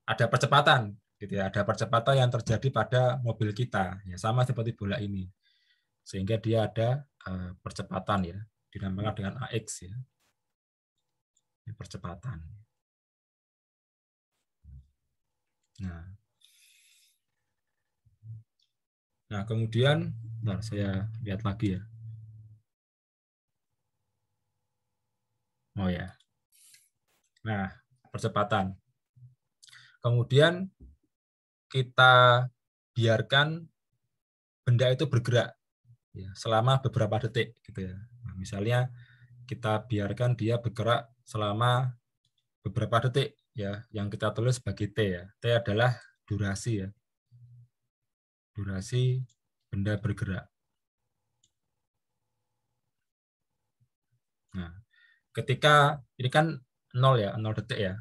ada percepatan. gitu ya. Ada percepatan yang terjadi pada mobil kita, ya sama seperti bola ini, sehingga dia ada percepatan ya, dinamakan dengan AX ya, percepatan. Nah kemudian, bentar, saya lihat lagi ya. Oh ya, nah percepatan. Kemudian kita biarkan benda itu bergerak ya, selama beberapa detik gitu ya. Nah, misalnya kita biarkan dia bergerak selama beberapa detik ya, yang kita tulis sebagai T ya. T adalah durasi ya. Durasi benda bergerak. Nah, ketika ini kan 0 ya, 0 detik ya.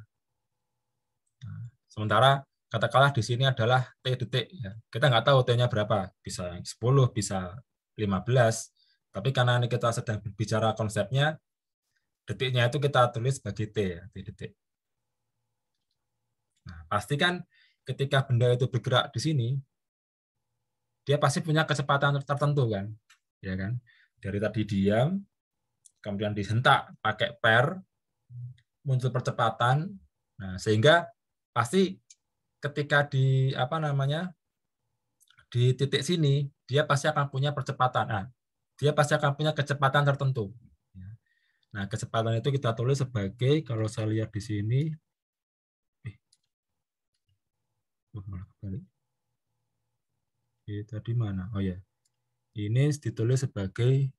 Nah, sementara katakanlah di sini adalah T detik ya. Kita nggak tahu T-nya berapa, bisa 10, bisa 15. Tapi karena ini kita sedang berbicara konsepnya, detiknya itu kita tulis sebagai T ya, T detik. Nah, pasti kan ketika benda itu bergerak di sini, dia pasti punya kecepatan tertentu kan, ya kan? Dari tadi diam, kemudian dihentak pakai per, muncul percepatan. Nah, sehingga pasti ketika di apa namanya di titik sini, dia pasti akan punya percepatan. Nah, dia pasti akan punya kecepatan tertentu. Nah, kecepatan itu kita tulis sebagai, kalau saya lihat di sini, malah kebalik. Tadi mana? Oh ya, ini ditulis sebagai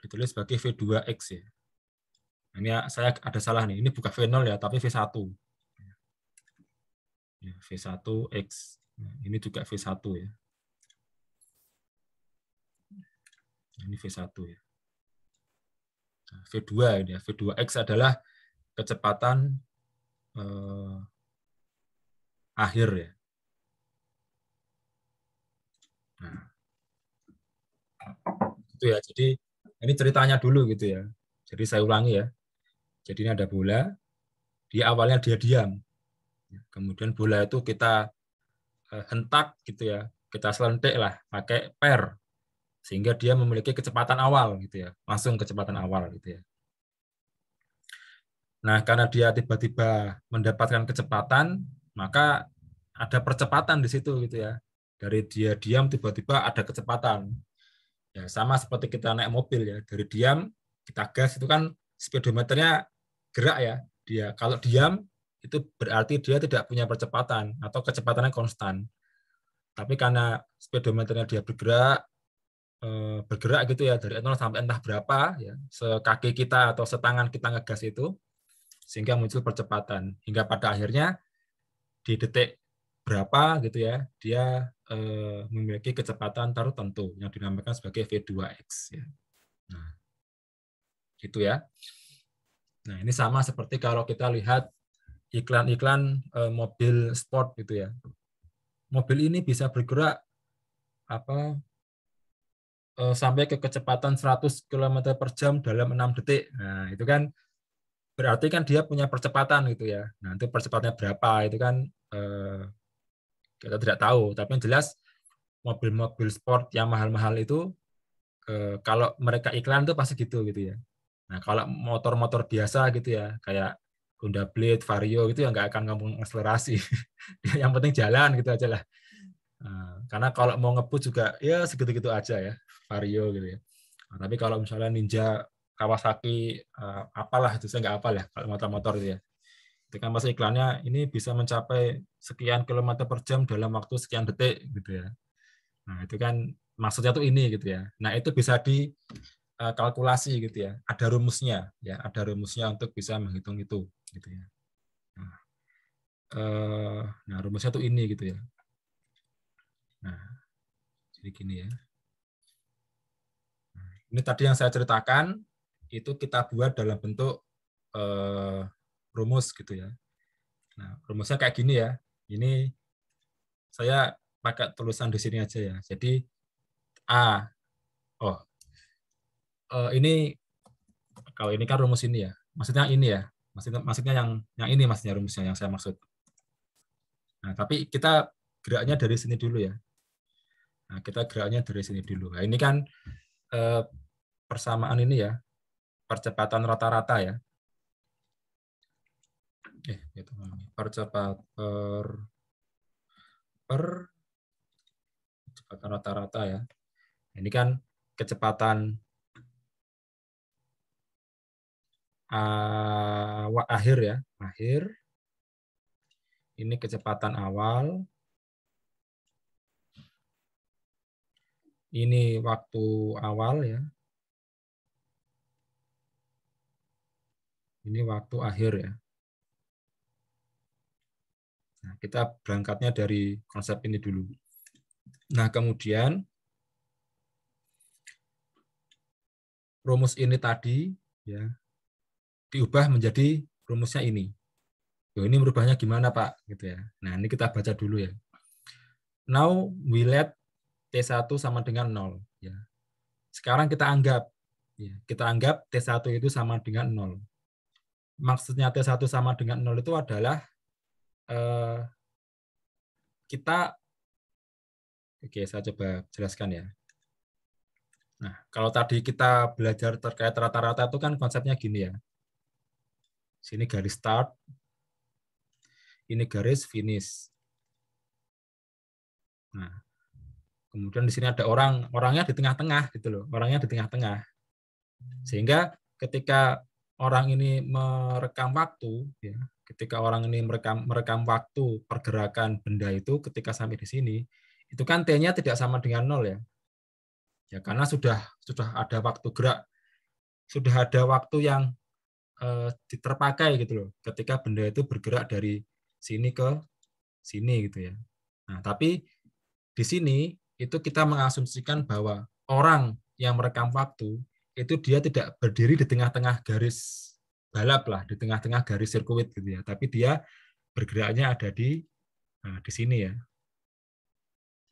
ditulis sebagai V2X ya. Ini saya ada salah nih. Ini bukan V0 ya, tapi V1. Ya, V1X. Nah, ini juga V1 ya. Ini V1 ya. Nah, V2 ini ya. V2X adalah kecepatan akhir ya. Nah, itu ya. Jadi ini ceritanya dulu gitu ya. Jadi saya ulangi ya. Jadi ini ada bola. Dia awalnya dia diam. Kemudian bola itu kita hentak gitu ya. Kita selentik lah pakai per, sehingga dia memiliki kecepatan awal gitu ya, langsung kecepatan awal gitu ya. Nah, karena dia tiba-tiba mendapatkan kecepatan, maka ada percepatan di situ gitu ya. Dari dia diam tiba-tiba ada kecepatan. Ya, sama seperti kita naik mobil ya, dari diam kita gas itu kan speedometernya gerak ya. Dia kalau diam itu berarti dia tidak punya percepatan atau kecepatannya konstan. Tapi karena speedometernya dia bergerak gitu ya dari 0 sampai entah berapa ya, sekaki kita atau setangan kita ngegas itu, sehingga muncul percepatan hingga pada akhirnya di detik berapa gitu ya dia memiliki kecepatan tertentu yang dinamakan sebagai V2X ya. Nah, gitu ya. Nah, ini sama seperti kalau kita lihat iklan-iklan mobil sport gitu ya. Mobil ini bisa bergerak apa sampai ke kecepatan 100 km per jam dalam 6 detik. Nah, itu kan berarti kan dia punya percepatan gitu ya. Nanti percepatannya berapa itu kan kita tidak tahu. Tapi yang jelas mobil-mobil sport yang mahal-mahal itu kalau mereka iklan tuh pasti gitu ya. Nah kalau motor-motor biasa gitu ya kayak Honda Blade, Vario gitu ya nggak akan ngomong akselerasi. Yang penting jalan gitu aja lah. Karena kalau mau ngebut juga ya segitu-gitu aja ya Vario gitu ya. Nah, tapi kalau misalnya Ninja, Kawasaki, apalah itu saya nggak apal ya kalau motor-motor itu ya. Itu kan masuk iklannya ini bisa mencapai sekian kilometer per jam dalam waktu sekian detik gitu ya. Nah itu kan maksudnya tuh ini gitu ya. Nah itu bisa dikalkulasi gitu ya. Ada rumusnya ya. Ada rumusnya untuk bisa menghitung itu gitu ya. Nah rumusnya tuh ini gitu ya. Nah jadi gini ya. Ini tadi yang saya ceritakan itu kita buat dalam bentuk rumus gitu ya. Nah, rumusnya kayak gini ya. Ini saya pakai tulisan di sini aja ya. Jadi A, ini Kalau ini kan rumus ini ya. Maksudnya ini ya. Maksudnya yang ini maksudnya rumusnya yang saya maksud. Nah, tapi kita geraknya dari sini dulu ya. Nah, kita geraknya dari sini dulu. Nah, ini kan eh, persamaan ini ya, percepatan rata-rata ya. Gitu. Percepatan rata-rata ya. Ini kan kecepatan akhir ya, akhir. Ini kecepatan awal. Ini waktu awal ya. Ini waktu akhir ya. Nah, kita berangkatnya dari konsep ini dulu. Nah, kemudian rumus ini tadi ya diubah menjadi rumusnya ini. Ini merubahnya gimana, Pak? Gitu ya. Nah, ini kita baca dulu ya. Now we let T1 sama dengan 0 ya. Sekarang kita anggap T1 itu sama dengan 0. Maksudnya T1 sama dengan 0 itu adalah kita, oke, saya coba jelaskan ya. Nah, kalau tadi kita belajar terkait rata-rata itu kan konsepnya gini ya. Sini garis start, ini garis finish. Nah, kemudian di sini ada orangnya di tengah-tengah gitu loh, orangnya di tengah-tengah. Sehingga ketika orang ini merekam waktu, ya, ketika orang ini merekam waktu pergerakan benda itu ketika sampai di sini, itu kan T-nya tidak sama dengan 0 ya. Ya, karena sudah ada waktu gerak, sudah ada waktu yang terpakai gitu loh ketika benda itu bergerak dari sini ke sini gitu ya. Nah, tapi di sini itu kita mengasumsikan bahwa orang yang merekam waktu itu dia tidak berdiri di tengah-tengah garis balap lah, di tengah-tengah garis sirkuit gitu ya, tapi dia bergeraknya ada di sini ya.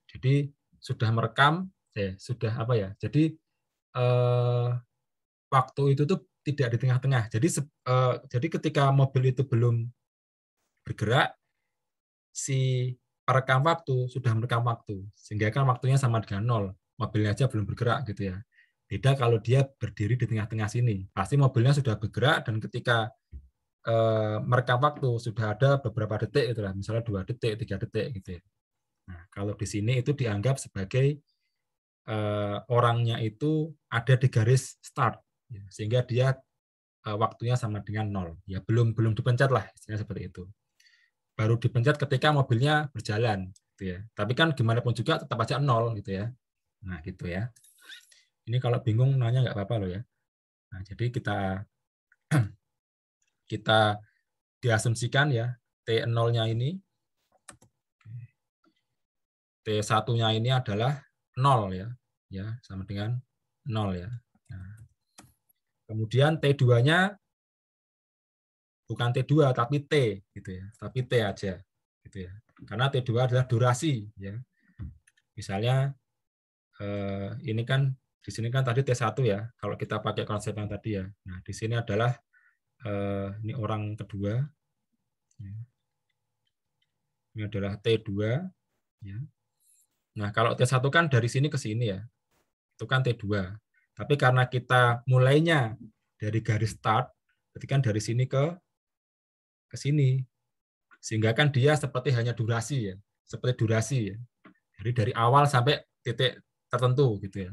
Jadi sudah merekam, sudah apa ya? Jadi waktu itu tuh tidak di tengah-tengah. Jadi ketika mobil itu belum bergerak, si perekam waktu sudah merekam waktu, sehingga kan waktunya sama dengan 0. Mobilnya aja belum bergerak gitu ya. Beda kalau dia berdiri di tengah-tengah sini, pasti mobilnya sudah bergerak dan ketika merekam waktu sudah ada beberapa detik itulah, misalnya 2 detik, 3 detik gitu ya. Nah, kalau di sini itu dianggap sebagai orangnya itu ada di garis start, ya, sehingga dia waktunya sama dengan 0. Ya belum dipencet lah, istilahnya seperti itu. Baru dipencet ketika mobilnya berjalan gitu ya. Tapi kan gimana pun juga tetap aja 0 gitu ya. Nah, gitu ya. Ini kalau bingung nanya nggak apa-apa loh ya. Nah, jadi kita diasumsikan ya T0-nya ini, T1-nya ini adalah 0 ya. Ya, sama dengan 0 ya. Nah, kemudian T2-nya bukan T2 tapi T gitu ya. Tapi T aja gitu ya. Karena T2 adalah durasi ya. Misalnya ini kan di sini kan tadi T1 ya, kalau kita pakai konsep yang tadi ya. Nah, di sini adalah ini orang kedua. Ya. Ini adalah T2 ya. Nah, kalau T1 kan dari sini ke sini ya. Itu kan T2. Tapi karena kita mulainya dari garis start, berarti kan dari sini ke sini. Sehingga kan dia seperti hanya durasi ya. Seperti durasi ya. Jadi dari awal sampai titik tertentu gitu ya.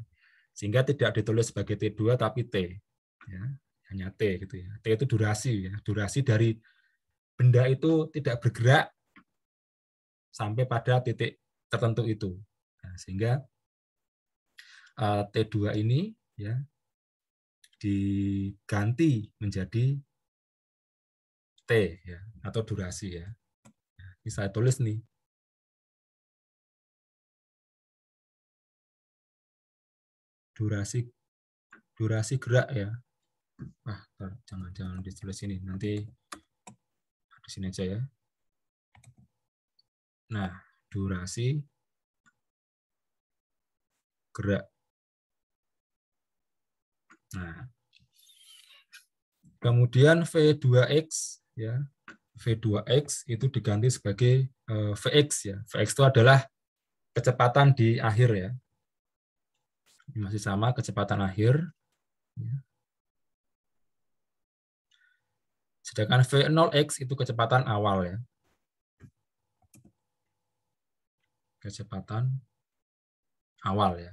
Sehingga tidak ditulis sebagai T2 tapi T. Ya, hanya T gitu ya. T itu durasi ya. Durasi dari benda itu tidak bergerak sampai pada titik tertentu itu. Nah, sehingga T2 ini ya diganti menjadi T ya atau durasi ya. Ini saya tulis nih. Durasi gerak ya. Jangan ditulis sini. Nanti di sini aja ya. Nah, durasi gerak. Nah, Kemudian V2X ya. V2X itu diganti sebagai Vx ya. Vx itu adalah kecepatan di akhir ya. Masih sama kecepatan akhir. Sedangkan V0X itu kecepatan awal ya. Kecepatan awal ya.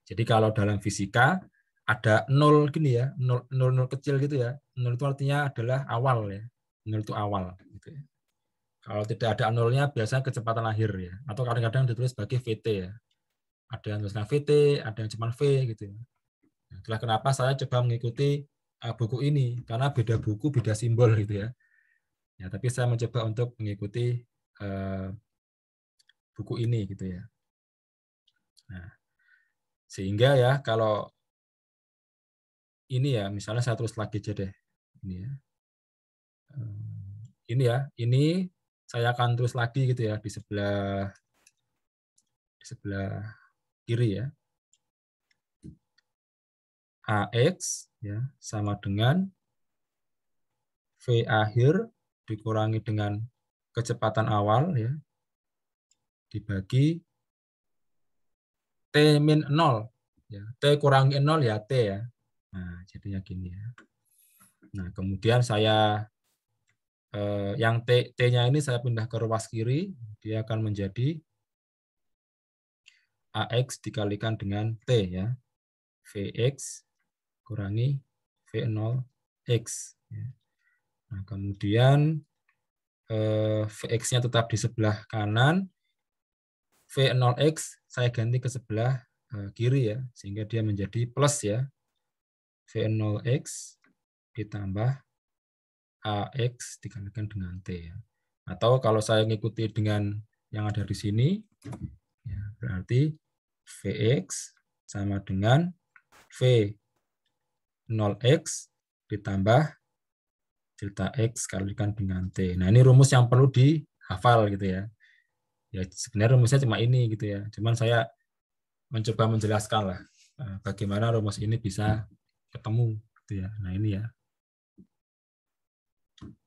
Jadi kalau dalam fisika ada 0 gini ya, 0, 0 kecil gitu ya. 0 itu artinya adalah awal ya. 0 itu awal gitu ya. Kalau tidak ada nolnya biasanya kecepatan akhir ya. Atau kadang-kadang ditulis sebagai VT ya. Ada yang tulisnya VT, ada yang cuma V gitu ya. Itulah kenapa saya coba mengikuti buku ini karena beda buku beda simbol gitu ya. Ya, tapi saya mencoba untuk mengikuti buku ini gitu ya. Nah, sehingga ya kalau ini ya, misalnya saya tulis lagi aja deh. Ini ya. Ini ya, ini saya akan tulis lagi gitu ya di sebelah kiri ya. AX ya sama dengan V akhir dikurangi dengan kecepatan awal ya dibagi T min 0 ya. T kurangi 0 ya T ya. Nah, jadinya gini ya. Nah, kemudian saya yang T-nya ini saya pindah ke ruas kiri, dia akan menjadi AX dikalikan dengan T ya. Vx kurangi V0X. Nah, kemudian Vx-nya tetap di sebelah kanan, V0X saya ganti ke sebelah kiri ya, sehingga dia menjadi plus ya. V0X ditambah AX dikalikan dengan T ya. Atau kalau saya ngikuti dengan yang ada di sini, ya, berarti Vx sama dengan V0X ditambah delta X kalikan dengan T. Nah, ini rumus yang perlu dihafal gitu ya. Ya, sebenarnya rumusnya cuma ini gitu ya. Cuman saya mencoba menjelaskan lah bagaimana rumus ini bisa ketemu gitu ya. Nah, ini ya.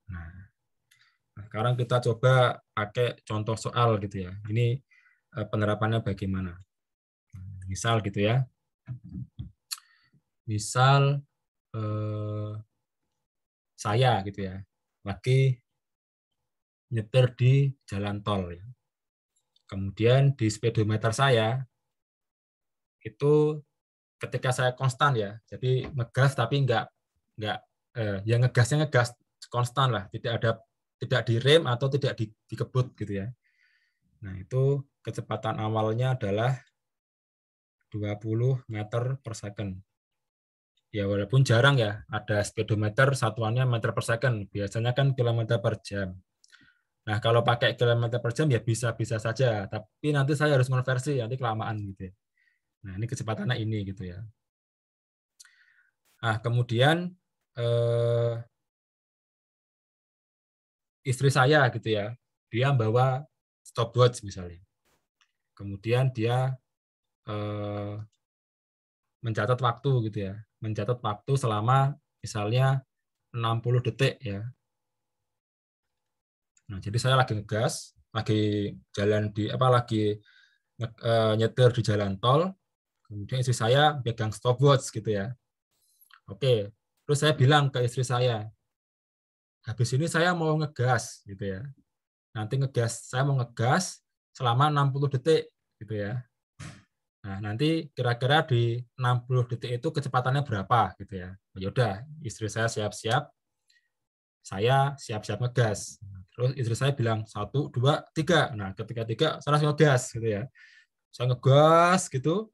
Nah, sekarang kita coba pakai contoh soal gitu ya. Ini penerapannya bagaimana. Misal gitu ya. Misal saya gitu ya, lagi nyetir di jalan tol ya. Kemudian di speedometer saya itu ketika saya konstan ya, jadi ngegas tapi nggak ya ngegasnya ngegas konstan lah, tidak direm atau tidak dikebut gitu ya. Nah, itu kecepatan awalnya adalah 20 meter per second. Ya walaupun jarang ya, ada speedometer satuannya meter per second, biasanya kan kilometer per jam. Nah, kalau pakai kilometer per jam ya bisa-bisa saja, tapi nanti saya harus konversi, nanti kelamaan gitu ya. Nah, ini kecepatannya ini gitu ya. Nah, kemudian istri saya gitu ya, dia bawa stopwatch misalnya. Kemudian dia mencatat waktu gitu ya, mencatat waktu selama misalnya 60 detik ya. Nah, jadi saya lagi ngegas, lagi jalan di lagi nyetir di jalan tol, kemudian istri saya pegang stopwatch gitu ya. Oke, terus saya bilang ke istri saya, habis ini saya mau ngegas gitu ya. Nanti saya mau ngegas selama 60 detik gitu ya. Nah, nanti kira-kira di 60 detik itu kecepatannya berapa gitu ya. Ya udah, istri saya siap-siap, saya siap-siap ngegas. Terus istri saya bilang 1, 2, 3. Nah, ketika 3 saya langsung ngegas gitu ya. Saya ngegas gitu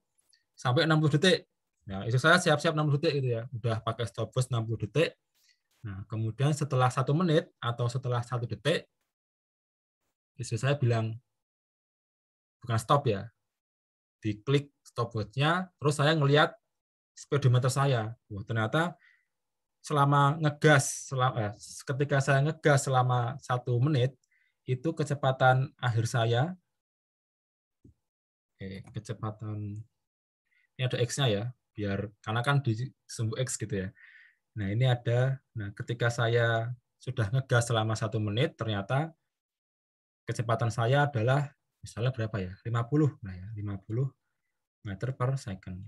sampai 60 detik. Nah, istri saya siap-siap 60 detik gitu ya. Udah pakai stopwatch 60 detik. Nah, kemudian setelah 1 menit atau setelah 1 detik, istri saya bilang, bukan stop ya, diklik stopwatch-nya, terus saya ngelihat speedometer saya. Wah, ternyata selama ngegas, ketika saya ngegas selama 1 menit, itu kecepatan akhir saya, kecepatan, ini ada X-nya ya, biar karena kan di sumbu X gitu ya. Nah, ini ada. Nah, ketika saya sudah ngegas selama 1 menit, ternyata kecepatan saya adalah misalnya berapa ya? 50. Nah, ya, 50 meter per second.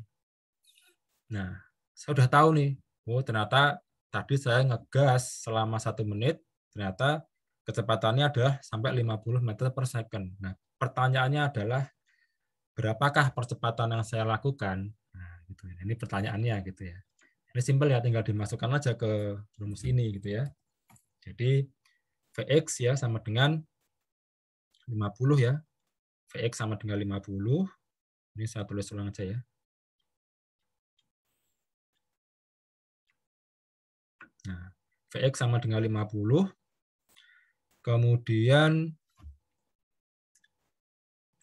Nah, saya udah tahu nih. Oh, ternyata tadi saya ngegas selama 1 menit, ternyata kecepatannya adalah sampai 50 meter per second. Nah, pertanyaannya adalah berapakah percepatan yang saya lakukan? Nah, gitu ya. Ini pertanyaannya gitu ya. Ini simpel ya, tinggal dimasukkan aja ke rumus ini gitu ya. Jadi Vx ya sama dengan 50 ya. Vx sama dengan 50. Ini saya tulis ulang aja ya. Nah, Vx sama dengan 50. Kemudian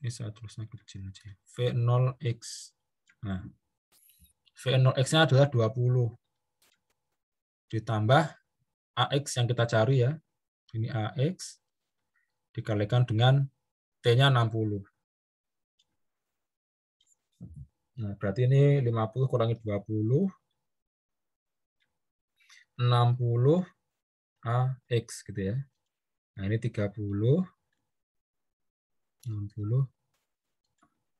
ini saya tulisnya kecil aja. V0x. Nah, V0x-nya adalah 20. Ditambah AX yang kita cari ya. Ini AX dikalikan dengan T-nya 60. Nah, berarti ini 50 kurangi 20. 60 AX gitu ya. Nah, ini 30. 60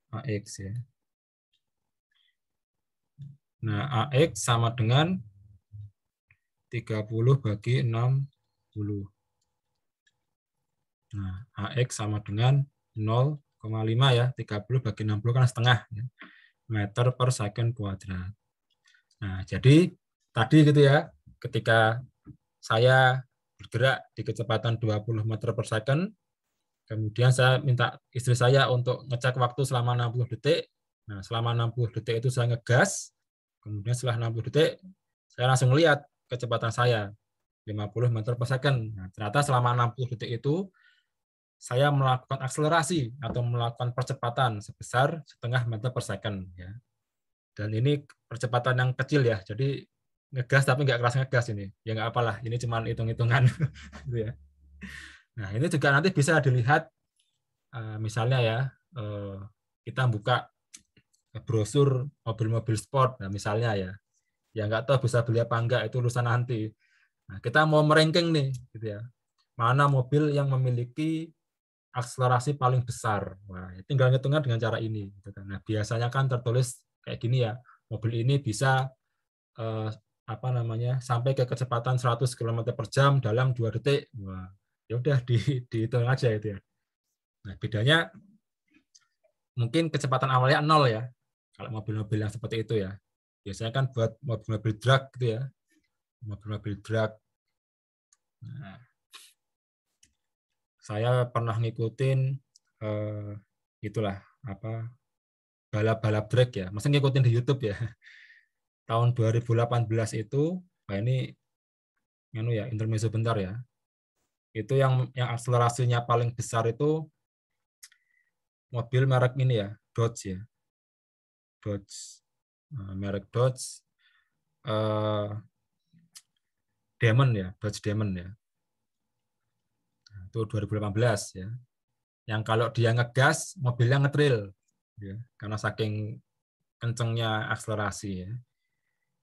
AX ya. Nah, AX sama dengan 30 bagi 60. Nah, AX sama dengan 0,5 ya. 30 bagi 60 kan setengah ya. Meter per second kuadrat. Nah, jadi tadi gitu ya, ketika saya bergerak di kecepatan 20 meter per second, kemudian saya minta istri saya untuk ngecek waktu selama 60 detik. Nah, selama 60 detik itu saya ngegas, kemudian setelah 60 detik, saya langsung lihat kecepatan saya, 50 meter per second. Nah, ternyata selama 60 detik itu, saya melakukan akselerasi atau melakukan percepatan sebesar setengah meter per second. Ya. Dan ini percepatan yang kecil ya, jadi ngegas tapi nggak keras ngegas ini. Ya nggak apalah, ini cuma hitung-hitungan. Gitu ya. Nah, ini juga nanti bisa dilihat, misalnya ya, kita buka brosur mobil-mobil sport, nah misalnya ya, nggak tahu bisa beli apa enggak, itu urusan nanti. Nah, kita mau meranking nih, gitu ya, mana mobil yang memiliki akselerasi paling besar. Wah, tinggal ngitungnya dengan cara ini. Gitu kan. Nah, biasanya kan tertulis kayak gini ya, mobil ini bisa apa namanya sampai ke kecepatan 100 km per jam dalam 2 detik. Wah, ya udah dihitung aja itu ya. Nah, bedanya mungkin kecepatan awalnya 0 ya. Kalau mobil-mobil yang seperti itu ya. Biasanya kan buat mobil-mobil drag gitu ya. Mobil-mobil drag. Nah, saya pernah ngikutin itulah apa balap-balap drag ya. Masa ngikutin di YouTube ya. Tahun 2018 itu, nah ini ya intermezzo bentar ya. Itu yang akselerasinya paling besar itu mobil merek ini ya, Dodge ya. Dodge. Merek Dodge Demon ya, Dodge Demon ya. Itu 2018 ya. Yang kalau dia ngegas, mobilnya ngetril ya, karena saking kencengnya akselerasi ya.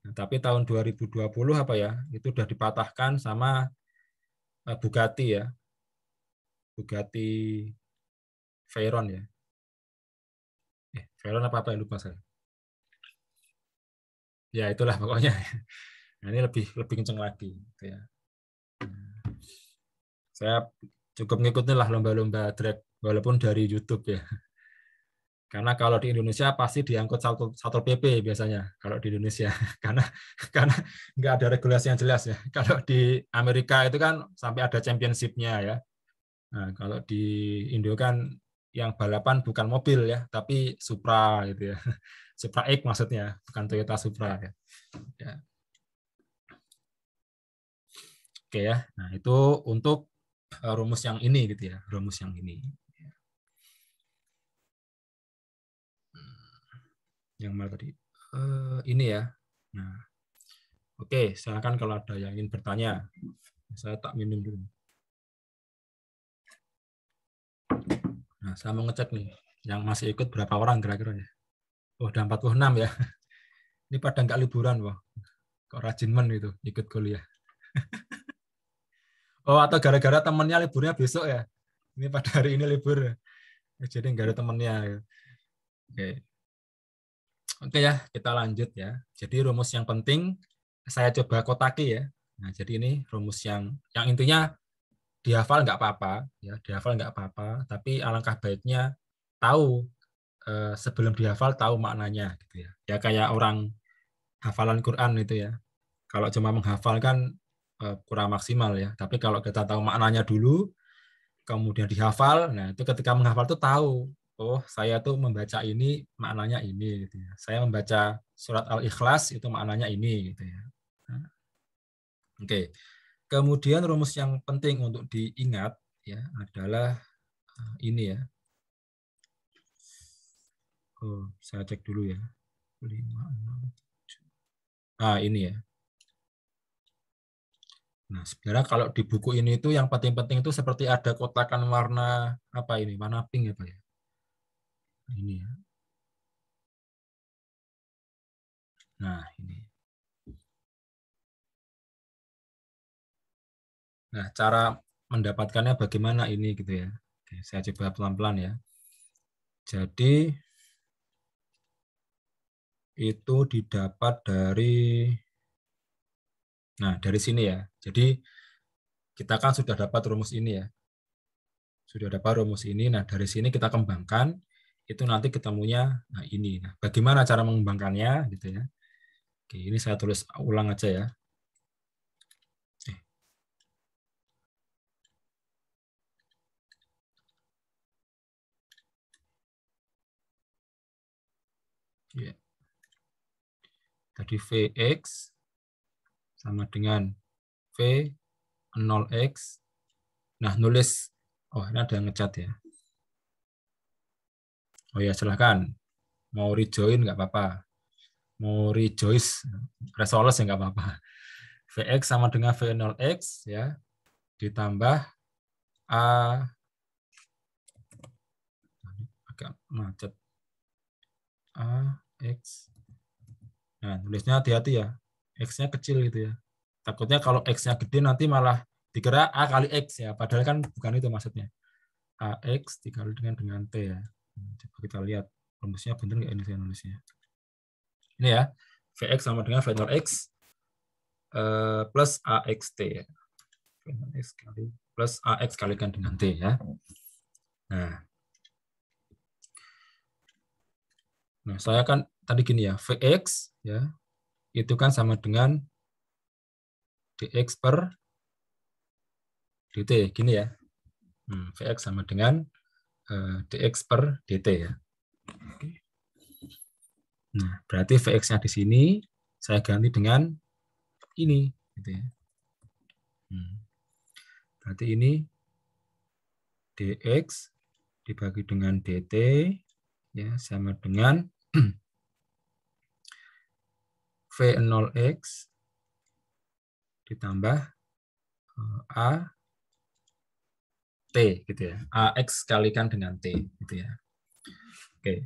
Nah, tapi tahun 2020 apa ya, itu udah dipatahkan sama Bugatti ya. Bugatti Veyron ya. Veyron apa yang lupa saya. Ya itulah pokoknya. Nah, ini lebih kenceng lagi gitu ya. Saya cukup ngikutin lah lomba-lomba drag walaupun dari YouTube ya. Karena kalau di Indonesia pasti diangkut Satpol PP biasanya kalau di Indonesia karena nggak ada regulasi yang jelas ya. Kalau di Amerika itu kan sampai ada championship-nya ya. Nah, kalau di Indo kan yang balapan bukan mobil ya, tapi Supra gitu ya. Supra X maksudnya, bukan Toyota Supra ya. Ya. Oke ya. Nah, itu untuk rumus yang ini gitu ya, rumus yang ini. Yang mana tadi? Ini ya. Nah, oke, silakan kalau ada yang ingin bertanya. Saya tak minum dulu. Nah, saya mau ngecek nih, yang masih ikut berapa orang kira-kira ya? Oh, udah 46 ya. Ini pada nggak liburan, Wah. Kok rajin men itu ikut kuliah. Oh, atau gara-gara temennya liburnya besok ya? Ini pada hari ini libur, jadi nggak ada temennya. Oke. Oke ya, kita lanjut ya. Jadi rumus yang penting saya coba kotaki ya. Nah, jadi ini rumus yang intinya dihafal nggak apa-apa, ya dihafal nggak apa-apa. Tapi alangkah baiknya tahu sebelum dihafal tahu maknanya, gitu ya. Ya kayak orang hafalan Quran itu ya. Kalau cuma menghafal kan kurang maksimal ya. Tapi kalau kita tahu maknanya dulu, kemudian dihafal, nah itu ketika menghafal tuh tahu, oh saya tuh membaca ini maknanya ini gitu ya. Saya membaca surat Al-Ikhlas itu maknanya ini gitu ya. Nah, oke. Kemudian rumus yang penting untuk diingat ya adalah ini ya. Oh, saya cek dulu ya. 5, 6, 7. Ah, ini ya. Nah, sebenarnya kalau di buku ini itu yang penting-penting itu seperti ada kotakan warna apa ini? Warna pink ya, Pak ya? Ini ya. Nah, ini. Nah, cara mendapatkannya bagaimana ini gitu ya. Oke, saya coba pelan-pelan ya. Jadi itu didapat dari sini ya. Jadi kita kan sudah dapat rumus ini ya. Sudah dapat rumus ini. Nah, dari sini kita kembangkan itu nanti ketemunya nah ini. Nah, bagaimana cara mengembangkannya gitu ya. Oke, ini saya tulis ulang aja ya. Ya. Tadi Vx sama dengan V0x. Nah, nulis, oh ini ada yang ngecat ya. Oh ya, silahkan. Mau rejoin nggak apa-apa. Mau rejoice, resoles ya nggak apa-apa. Vx sama dengan V0x, ya, ditambah A, agak macet, AX. Nah, tulisnya hati-hati ya. X-nya kecil gitu ya. Takutnya kalau X-nya gede nanti malah dikira A kali X ya. Padahal kan bukan itu maksudnya. AX dikali dengan T ya. Coba kita lihat rumusnya benar nggak ini saya nulisnya. Ini ya, Vx sama dengan V0x plus AXT ya. V0x kali plus AX kalikan dengan T ya. Nah, saya kan tadi gini ya, Vx ya itu kan sama dengan dx per dt gini ya. Vx sama dengan dx per dt ya. Nah, berarti Vx-nya di sini saya ganti dengan ini gitu ya. Berarti ini dx dibagi dengan dt ya sama dengan V0x ditambah A T gitu ya. AX kalikan dengan T gitu ya. Oke.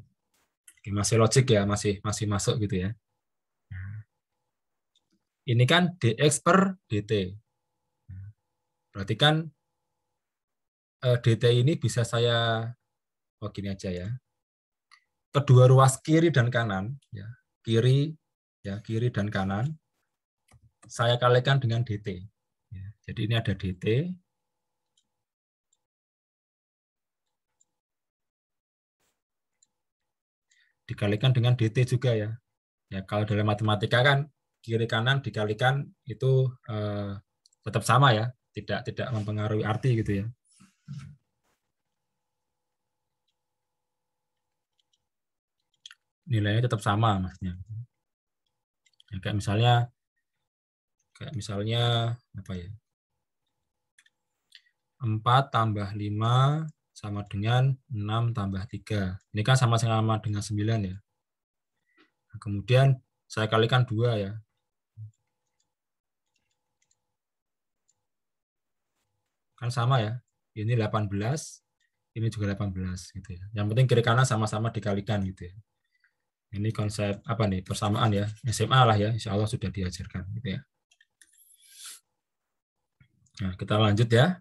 Oke, masih logik ya, masih masuk gitu ya. Ini kan dx per dt. Berarti kan dt ini bisa saya gini aja ya. Kedua ruas kiri dan kanan ya. Kiri dan kanan saya kalikan dengan dt. Ya, jadi ini ada dt dikalikan dengan dt juga ya. Ya kalau dalam matematika kan kiri kanan dikalikan itu tetap sama ya, tidak mempengaruhi arti gitu ya. Nilainya tetap sama maksudnya. Ya, kayak misalnya apa ya? 4 tambah 5 sama dengan 6 tambah 3. Ini kan sama-sama dengan 9 ya. Nah, kemudian saya kalikan 2 ya. Kan sama ya. Ini 18, ini juga 18 gitu ya. Yang penting kiri kanan sama-sama dikalikan gitu ya. Ini konsep apa nih? Persamaan ya, SMA lah ya, insya Allah sudah diajarkan gitu ya. Nah, kita lanjut ya.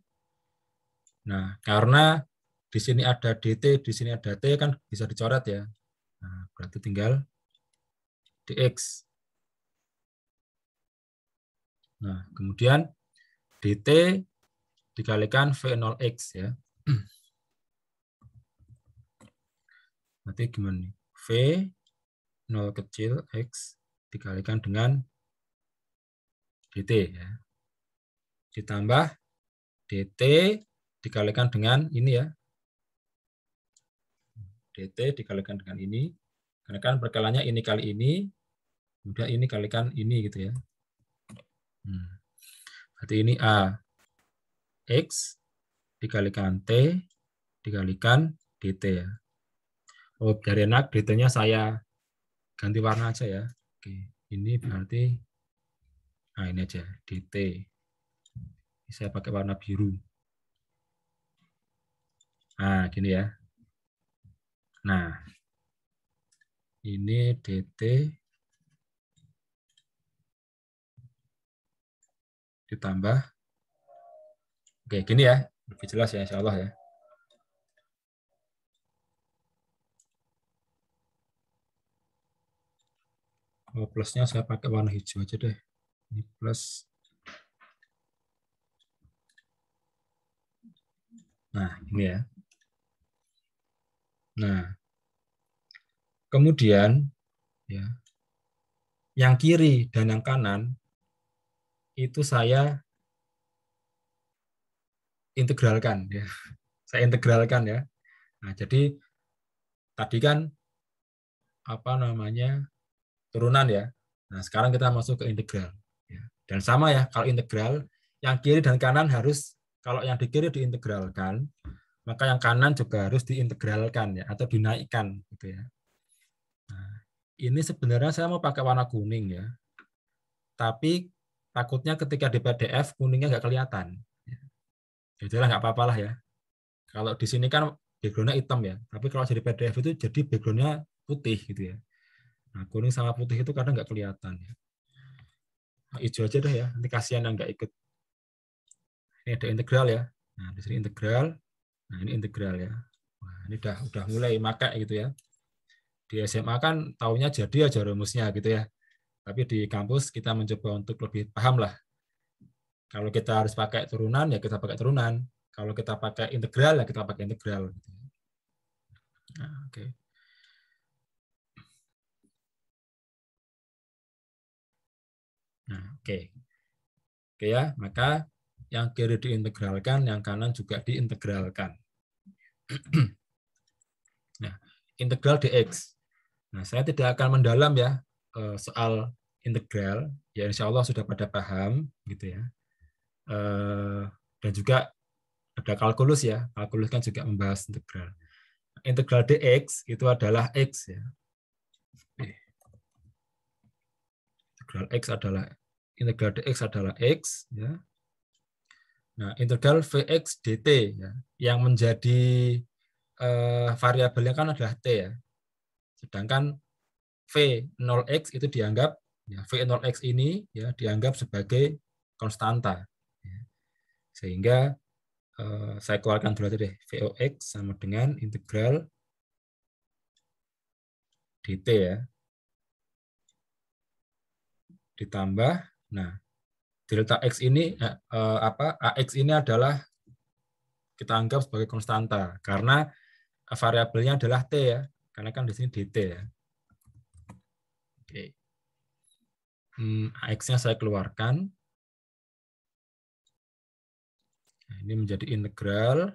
Nah, karena di sini ada DT, di sini ada T kan bisa dicoret ya. Nah, berarti tinggal DX. Nah, kemudian DT dikalikan V0X ya. Berarti gimana nih? V 0 kecil X dikalikan dengan DT ya. Ditambah DT dikalikan dengan ini ya. DT dikalikan dengan ini. Karena kan perkaliannya ini kali ini, kemudian ini kalikan ini gitu ya. Berarti ini A. X dikalikan T dikalikan DT ya. Oh, biar enak DT-nya saya ganti warna aja ya. Oke, ini berarti nah ini aja DT. Saya pakai warna biru. Nah, gini ya. Nah, ini DT ditambah. Oke, gini ya. Lebih jelas ya, insya Allah ya. Oh, plusnya saya pakai warna hijau aja deh. Ini plus. Nah, ini ya. Nah, kemudian ya, yang kiri dan yang kanan itu saya integralkan ya. Saya integralkan ya. Nah, jadi tadi kan apa namanya turunan ya. Nah, sekarang kita masuk ke integral. Ya. Dan sama ya, kalau integral yang kiri dan kanan harus kalau yang di kiri diintegralkan, maka yang kanan juga harus diintegralkan ya atau dinaikkan gitu ya. Nah, ini sebenarnya saya mau pakai warna kuning ya, tapi takutnya ketika di PDF kuningnya nggak kelihatan. Jadi lah nggak apa-apa lah ya. Kalau di sini kan backgroundnya hitam ya, tapi kalau jadi PDF itu jadi backgroundnya putih gitu ya. Nah, kuning sama putih itu kadang nggak kelihatan ya. Nah, hijau aja deh ya, nanti kasihan yang nggak ikut. Ini ada integral ya. Nah, di sini integral. Nah, ini integral ya. Nah, ini udah mulai makai gitu ya. Di SMA kan taunya jadi aja rumusnya gitu ya. Tapi di kampus kita mencoba untuk lebih paham lah. Kalau kita harus pakai turunan ya kita pakai turunan. Kalau kita pakai integral ya kita pakai integral. Nah, oke. Nah, oke. Oke ya, maka yang kiri diintegralkan, yang kanan juga diintegralkan. Nah, integral dx. Nah, saya tidak akan mendalam ya soal integral. Ya, insya Allah sudah pada paham gitu ya. Dan juga ada kalkulus ya. Kalkulus kan juga membahas integral. Integral dx itu adalah x ya. Integral dx adalah x ya. Nah, integral vx dt ya, yang menjadi variabelnya kan adalah t ya. Sedangkan V0x itu dianggap ya, V0x ini ya dianggap sebagai konstanta. Ya. Sehingga saya keluarkan dulu aja deh. Vox sama dengan integral dt ya. Ditambah nah delta x ini ax ini adalah kita anggap sebagai konstanta karena variabelnya adalah t ya. Karena kan di sini dt ya. Oke. Ax-nya saya keluarkan. Nah, ini menjadi integral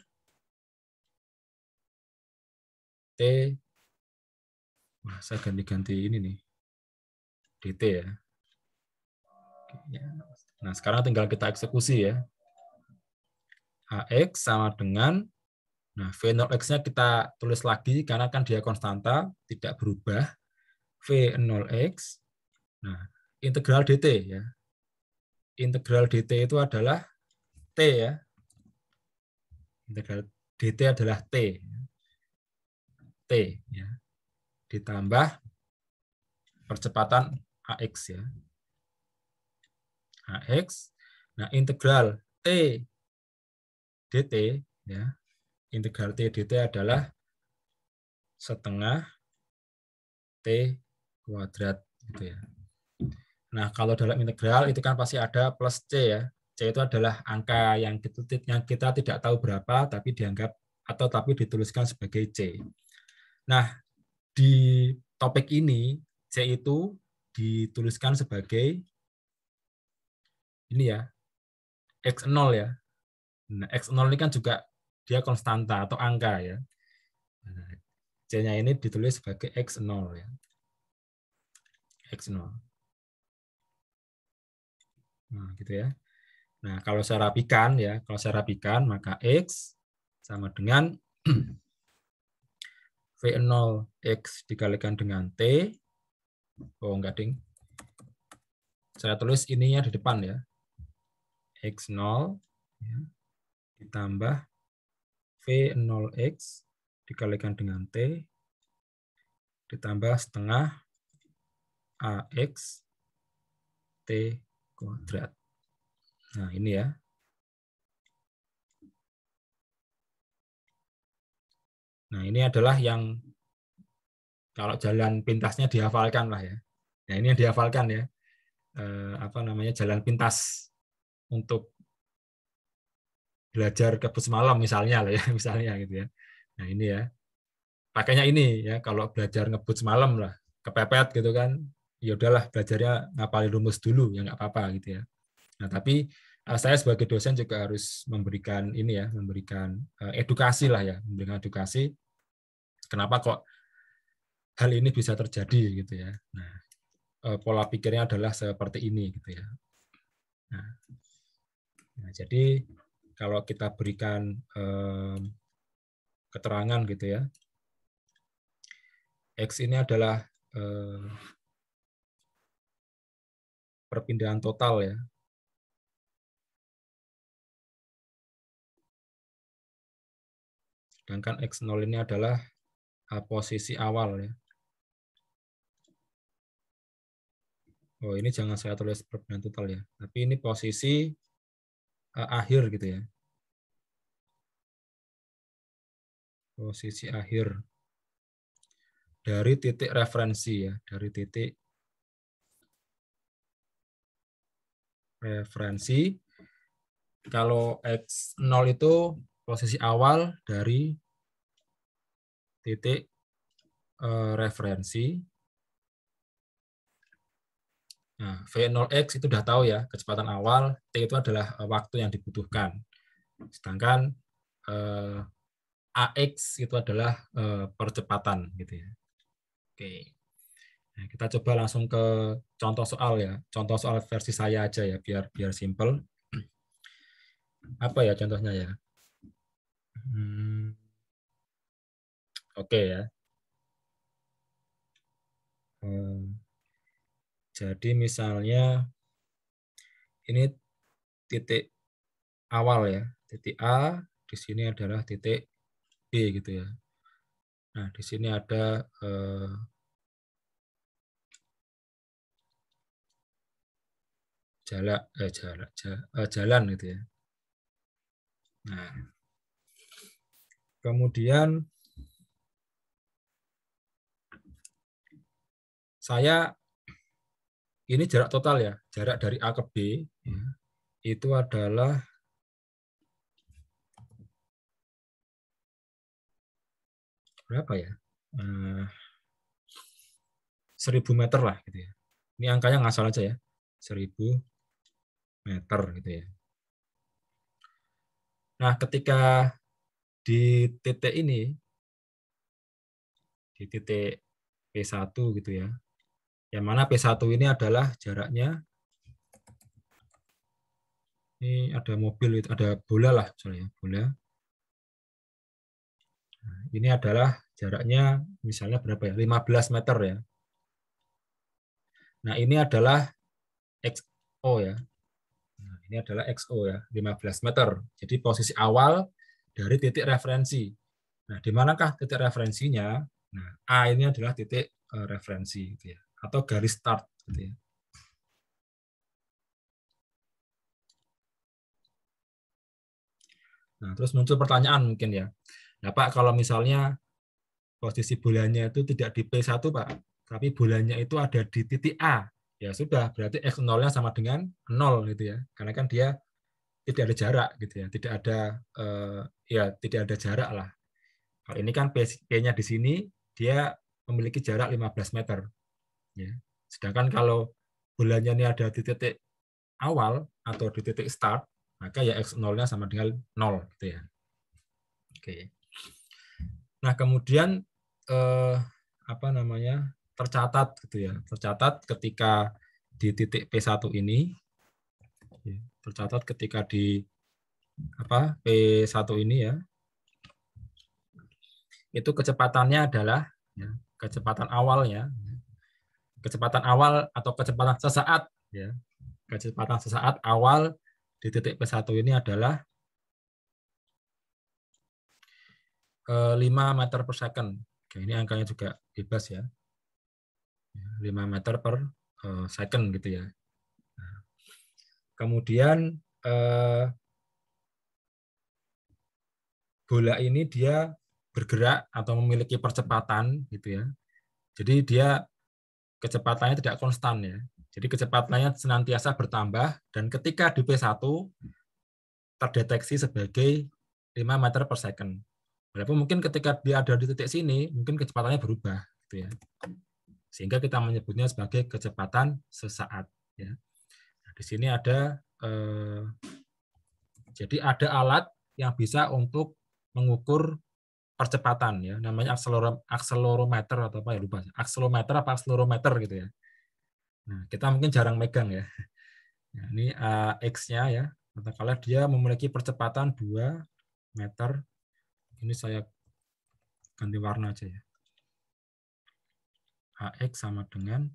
T. Wah, saya ganti-ganti ini nih. DT ya. Nah, sekarang tinggal kita eksekusi ya. AX sama dengan, nah V0X-nya kita tulis lagi karena kan dia konstanta, tidak berubah. V0X. Nah, integral DT ya. Integral DT itu adalah T ya. Integral DT adalah T. T ya. Ditambah percepatan AX ya. AX. Nah, integral T dt ya. Integral T dt adalah setengah T kuadrat gitu ya. Nah, kalau dalam integral itu kan pasti ada plus C ya. C itu adalah angka yang kita tidak tahu berapa tapi dianggap atau tapi dituliskan sebagai C. Nah, di topik ini C itu dituliskan sebagai ini ya, X0 ya. Nah, X0 ini kan juga dia konstanta atau angka ya. Nah, C-nya ini ditulis sebagai X0 ya. X0. Nah, gitu ya. Nah, kalau saya rapikan ya, maka X sama dengan V0 X dikalikan dengan T. Oh, enggak, ding. Saya tulis ininya di depan ya. X0 ya, ditambah V0X dikalikan dengan T ditambah setengah AX T kuadrat. Nah, ini ya. Nah, ini adalah yang kalau jalan pintasnya dihafalkan lah ya. Nah, ini yang dihafalkan ya. Jalan pintas untuk belajar kebut semalam misalnya lah ya, misalnya gitu ya. Nah, ini ya. Pakainya ini ya, kalau belajar ngebut semalam lah, kepepet gitu kan. Ya udahlah, belajarnya ngapalin rumus dulu ya nggak apa-apa gitu ya. Nah, tapi saya sebagai dosen juga harus memberikan ini ya, memberikan edukasi lah ya, memberikan edukasi kenapa kok hal ini bisa terjadi gitu ya. Nah, pola pikirnya adalah seperti ini gitu ya. Nah, jadi kalau kita berikan keterangan gitu ya, X ini adalah perpindahan total ya. Sedangkan X0 ini adalah posisi awal ya. Oh, ini jangan saya tulis perpindahan total ya. Tapi ini posisi akhir gitu ya. Posisi akhir dari titik referensi ya, dari titik referensi. Kalau X0 itu posisi awal dari titik referensi. Nah, V0X itu udah tahu ya, kecepatan awal, T itu adalah waktu yang dibutuhkan. Sedangkan AX itu adalah percepatan gitu ya. Oke. Nah, kita coba langsung ke contoh soal ya. Contoh soal versi saya aja ya, biar simple. Apa ya contohnya ya? Oke ya. Jadi misalnya ini titik awal ya, titik A, di sini adalah titik B gitu ya. Nah, di sini ada jalan gitu ya. Nah, kemudian saya ini jarak total ya, jarak dari A ke B ya, itu adalah berapa ya? 1000 meter lah gitu ya. Ini angkanya ngasal aja ya, 1000 meter gitu ya. Nah, ketika di titik ini, di titik P1 gitu ya, yang mana P1 ini adalah jaraknya, ini ada mobil, ada bola lah, misalnya bola. Nah, ini adalah jaraknya misalnya berapa ya? 15 meter ya. Nah, ini adalah XO ya. Nah, ini adalah XO ya, 15 meter. Jadi posisi awal dari titik referensi. Nah, di manakah titik referensinya? Nah, A ini adalah titik referensi gitu ya. atau garis start gitu ya. Nah, terus muncul pertanyaan mungkin ya. Nah, Pak, kalau misalnya posisi bolanya itu tidak di P1, Pak, tapi bolanya itu ada di titik A, ya sudah, berarti X0-nya sama dengan 0 gitu ya. Karena kan dia tidak ada jarak gitu ya, tidak ada ya tidak ada jarak lah. Kalau ini kan P-nya di sini dia memiliki jarak 15 meter ya. Sedangkan kalau bolanya ini ada di titik awal atau di titik start, maka ya X0-nya sama dengan 0 gitu ya. Oke. Nah, kemudian apa namanya? Tercatat gitu ya. Tercatat ketika di titik P1 ini, tercatat ketika di apa P1 ini ya, itu kecepatannya adalah ya, kecepatan awalnya, kecepatan awal atau kecepatan sesaat ya. Kecepatan sesaat awal di titik P1 ini adalah 5 meter per second. Oke, ini angkanya juga bebas ya. 5 meter per second gitu ya. Nah, kemudian bola ini dia bergerak atau memiliki percepatan gitu ya. Jadi dia kecepatannya tidak konstan ya. Jadi kecepatannya senantiasa bertambah dan ketika di P1 terdeteksi sebagai 5 meter per second. Walaupun mungkin ketika dia ada di titik sini, mungkin kecepatannya berubah gitu ya. Sehingga kita menyebutnya sebagai kecepatan sesaat ya. Nah, di sini ada jadi ada alat yang bisa untuk mengukur percepatan ya, namanya akselerometer atau apa ya lupa. Akselerometer apa akselerometer gitu ya. Nah, kita mungkin jarang megang ya. Nah, ini X-nya ya. Katakanlah dia memiliki percepatan 2 meter. Ini saya ganti warna aja ya. AX sama dengan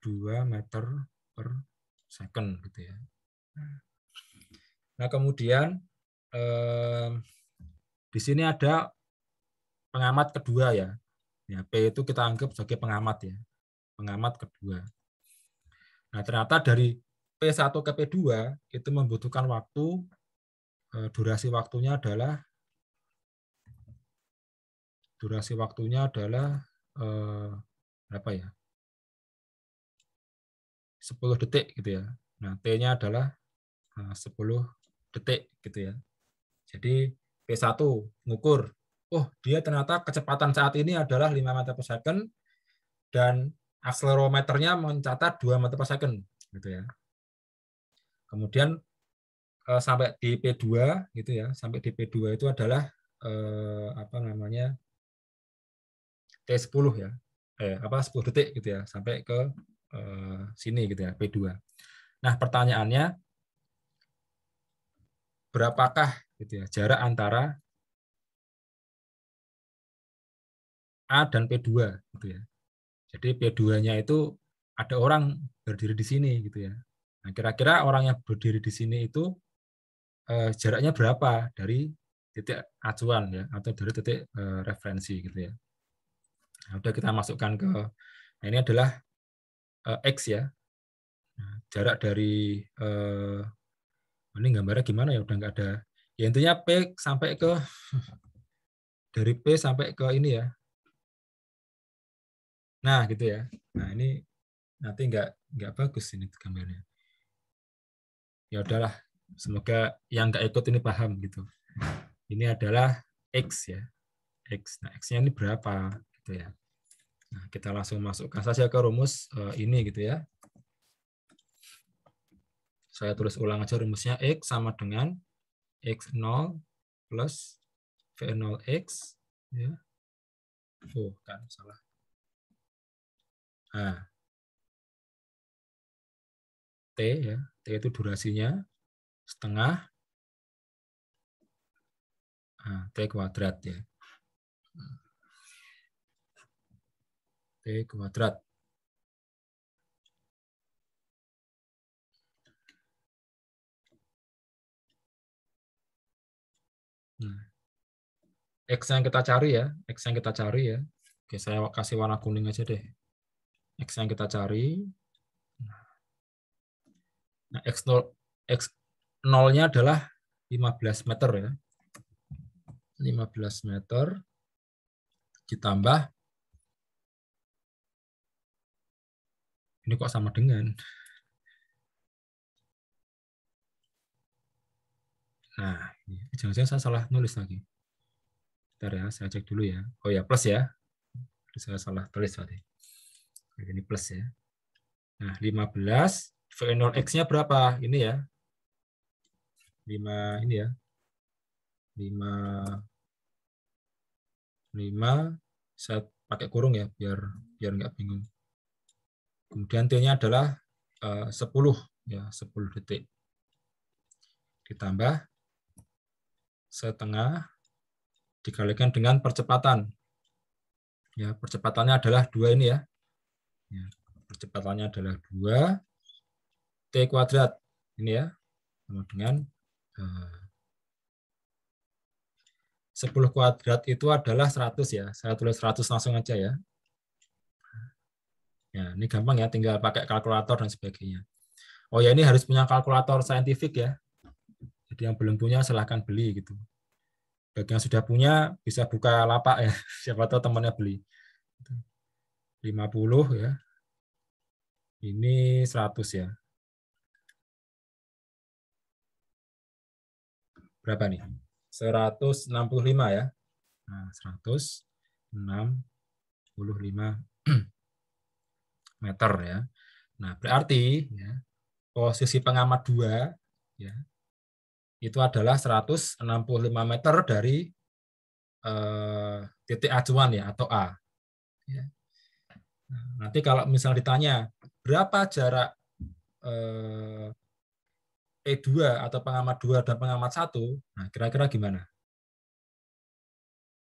2 meter per second gitu ya. Nah, kemudian di sini ada pengamat kedua ya. Ya, P itu kita anggap sebagai pengamat ya. Pengamat kedua. Nah, ternyata dari P1 ke P2 itu membutuhkan waktu, durasi waktunya adalah berapa ya? 10 detik gitu ya. Nah, T-nya adalah 10 detik gitu ya. Jadi P1 ngukur, oh dia ternyata kecepatan saat ini adalah 5 meter per second dan akselerometernya mencatat 2 meter per second gitu ya. Kemudian sampai di P2 gitu ya, sampai di P2 itu adalah apa namanya? T10 ya. 10 detik gitu ya sampai ke sini gitu ya, P2. Nah, pertanyaannya berapakah gitu ya jarak antara A dan P2 gitu ya. Jadi P2-nya itu ada orang berdiri di sini gitu ya. Nah, kira-kira orang yang berdiri di sini itu jaraknya berapa dari titik acuan ya atau dari titik referensi gitu ya. Nah, udah kita masukkan ke nah ini adalah X ya. Nah, jarak dari ini gambarnya gimana ya udah nggak ada. Ya intinya P sampai ke dari P sampai ke ini ya. Nah, gitu ya. Nah, ini nanti nggak bagus ini gambarnya. Ya udahlah, semoga yang nggak ikut ini paham gitu. Ini adalah X ya. X. Nah, X-nya ini berapa gitu ya. Nah, kita langsung masukkan saja ke rumus ini gitu ya. Saya tulis ulang aja rumusnya X sama dengan X0 plus V0X ya. Oh, kan salah. Nah, T ya. T itu durasinya setengah T kuadrat ya. T kuadrat. Nah, X yang kita cari ya. X yang kita cari ya. Oke, saya kasih warna kuning aja deh. X yang kita cari. Nah, X0-nya adalah 15 meter ya. 15 meter ditambah, ini kok sama dengan. Nah, jangan-jangan saya salah nulis lagi. Bentar ya, saya cek dulu ya. Oh ya, plus ya. Saya salah tulis tadi. Ini plus ya. Nah, 15, V0X-nya berapa? Ini ya. 5 ini ya. 5 saya pakai kurung ya biar nggak bingung. Kemudian T-nya adalah 10 ya, 10 detik. Ditambah setengah dikalikan dengan percepatan. Ya, percepatannya adalah 2 ini ya. Ya, percepatannya adalah 2 T kuadrat. Ini ya. Sama dengan 10 kuadrat itu adalah 100 ya. Saya tulis 100 langsung aja ya. Ya, ini gampang ya, tinggal pakai kalkulator dan sebagainya. Oh ya, ini harus punya kalkulator saintifik ya. Jadi yang belum punya silahkan beli gitu. Bagi yang sudah punya bisa buka lapak ya. Siapa tahu temannya beli. 50 ya. Ini 100 ya. Berapa nih? 165 ya. Nah, 165 meter ya. Nah, berarti ya, posisi pengamat 2 ya, itu adalah 165 meter dari titik acuan ya atau A. Ya. Nah, nanti kalau misal ditanya berapa jarak P2 atau pengamat 2 dan pengamat 1, nah kira-kira gimana?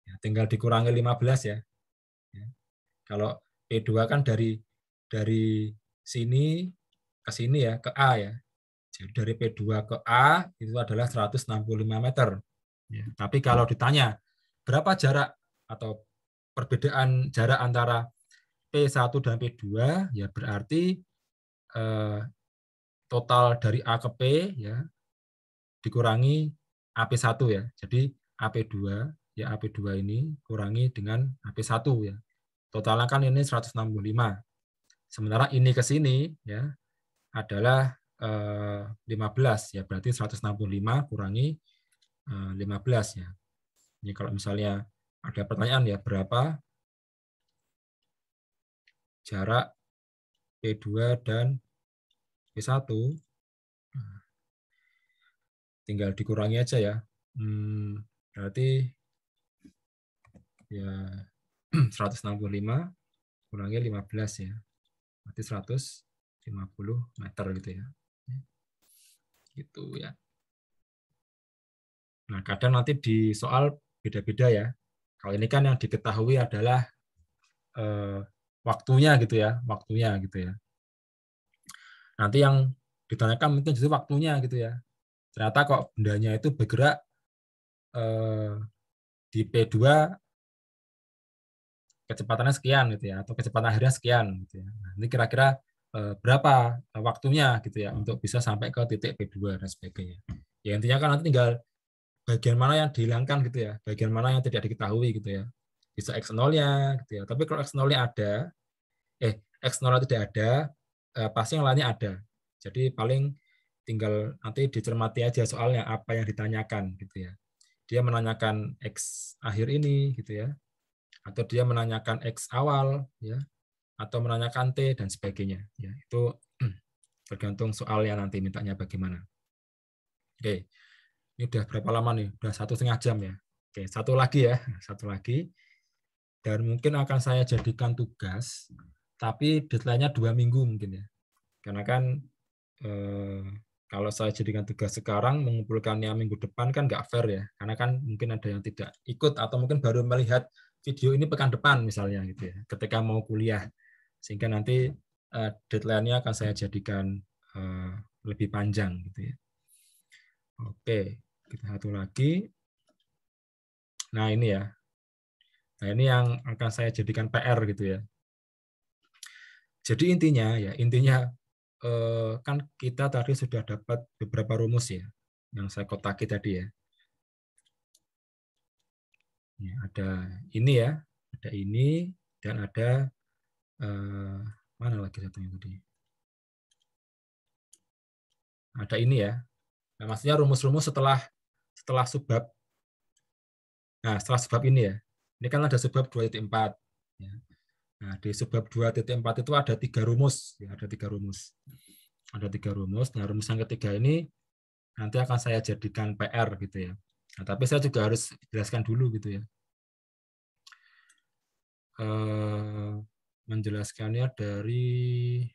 Ya, tinggal dikurangi 15 ya. Ya. Kalau P2 kan dari sini ke sini ya, ke A ya. Jadi dari P2 ke A itu adalah 165 meter. Ya. Tapi kalau ditanya berapa jarak atau perbedaan jarak antara P1 dan P2, ya berarti total dari A ke P ya dikurangi AP1 ya. Jadi AP2 ya, AP2 ini kurangi dengan AP1 ya. Totalnya kan ini 165. Sementara ini ke sini ya adalah 15 ya, berarti 165 kurangi 15 ya. Ini kalau misalnya ada pertanyaan ya, berapa jarak P2 dan P1, tinggal dikurangi aja ya. Berarti ya 165 kurangi 15 ya. Berarti 150 meter gitu ya. Gitu ya. Nah, kadang nanti di soal beda-beda ya. Kalau ini kan yang diketahui adalah waktunya gitu ya, waktunya gitu ya. Nanti yang ditanyakan mungkin justru waktunya gitu ya. Ternyata kok bendanya itu bergerak di P2 kecepatannya sekian gitu ya, atau kecepatan akhirnya sekian gitu ya. Nah, ini kira-kira berapa waktunya gitu ya untuk bisa sampai ke titik P2 dan sebagainya. Ya intinya kan nanti tinggal bagian mana yang dihilangkan gitu ya, bagian mana yang tidak diketahui gitu ya. Bisa X0-nya gitu ya. Tapi kalau X0-nya ada, X0 tidak ada, pasti yang lainnya ada. Jadi paling tinggal nanti dicermati aja soalnya apa yang ditanyakan gitu ya. Dia menanyakan X akhir ini gitu ya, atau dia menanyakan X awal ya, atau menanyakan T dan sebagainya ya. Itu tergantung soalnya nanti mintanya bagaimana. Oke, ini udah berapa lama nih? Udah 1,5 jam ya. Oke, satu lagi ya, satu lagi. Dan mungkin akan saya jadikan tugas, tapi deadline-nya 2 minggu mungkin ya. Karena kan kalau saya jadikan tugas sekarang, mengumpulkannya minggu depan kan nggak fair ya. Karena kan mungkin ada yang tidak ikut atau mungkin baru melihat video ini pekan depan misalnya gitu ya, ketika mau kuliah. Sehingga nanti deadline-nya akan saya jadikan lebih panjang gitu ya. Oke, kita satu lagi. Nah ini ya. Nah ini yang akan saya jadikan PR gitu ya. Jadi intinya kan kita tadi sudah dapat beberapa rumus ya, yang saya kotaki tadi ya. Ada ini ya, ada ini dan ada mana lagi satunya tadi? Ada ini ya. Nah, maksudnya rumus-rumus setelah subbab. Nah, setelah subbab ini ya. Ini kan ada subbab 2.4. Ya. Nah, di subbab 2.4 itu ada 3 rumus, ya, ada 3 rumus. Ada 3 rumus. Nah, rumus yang ketiga ini nanti akan saya jadikan PR gitu ya. Nah, tapi saya juga harus jelaskan dulu gitu ya. Menjelaskannya dari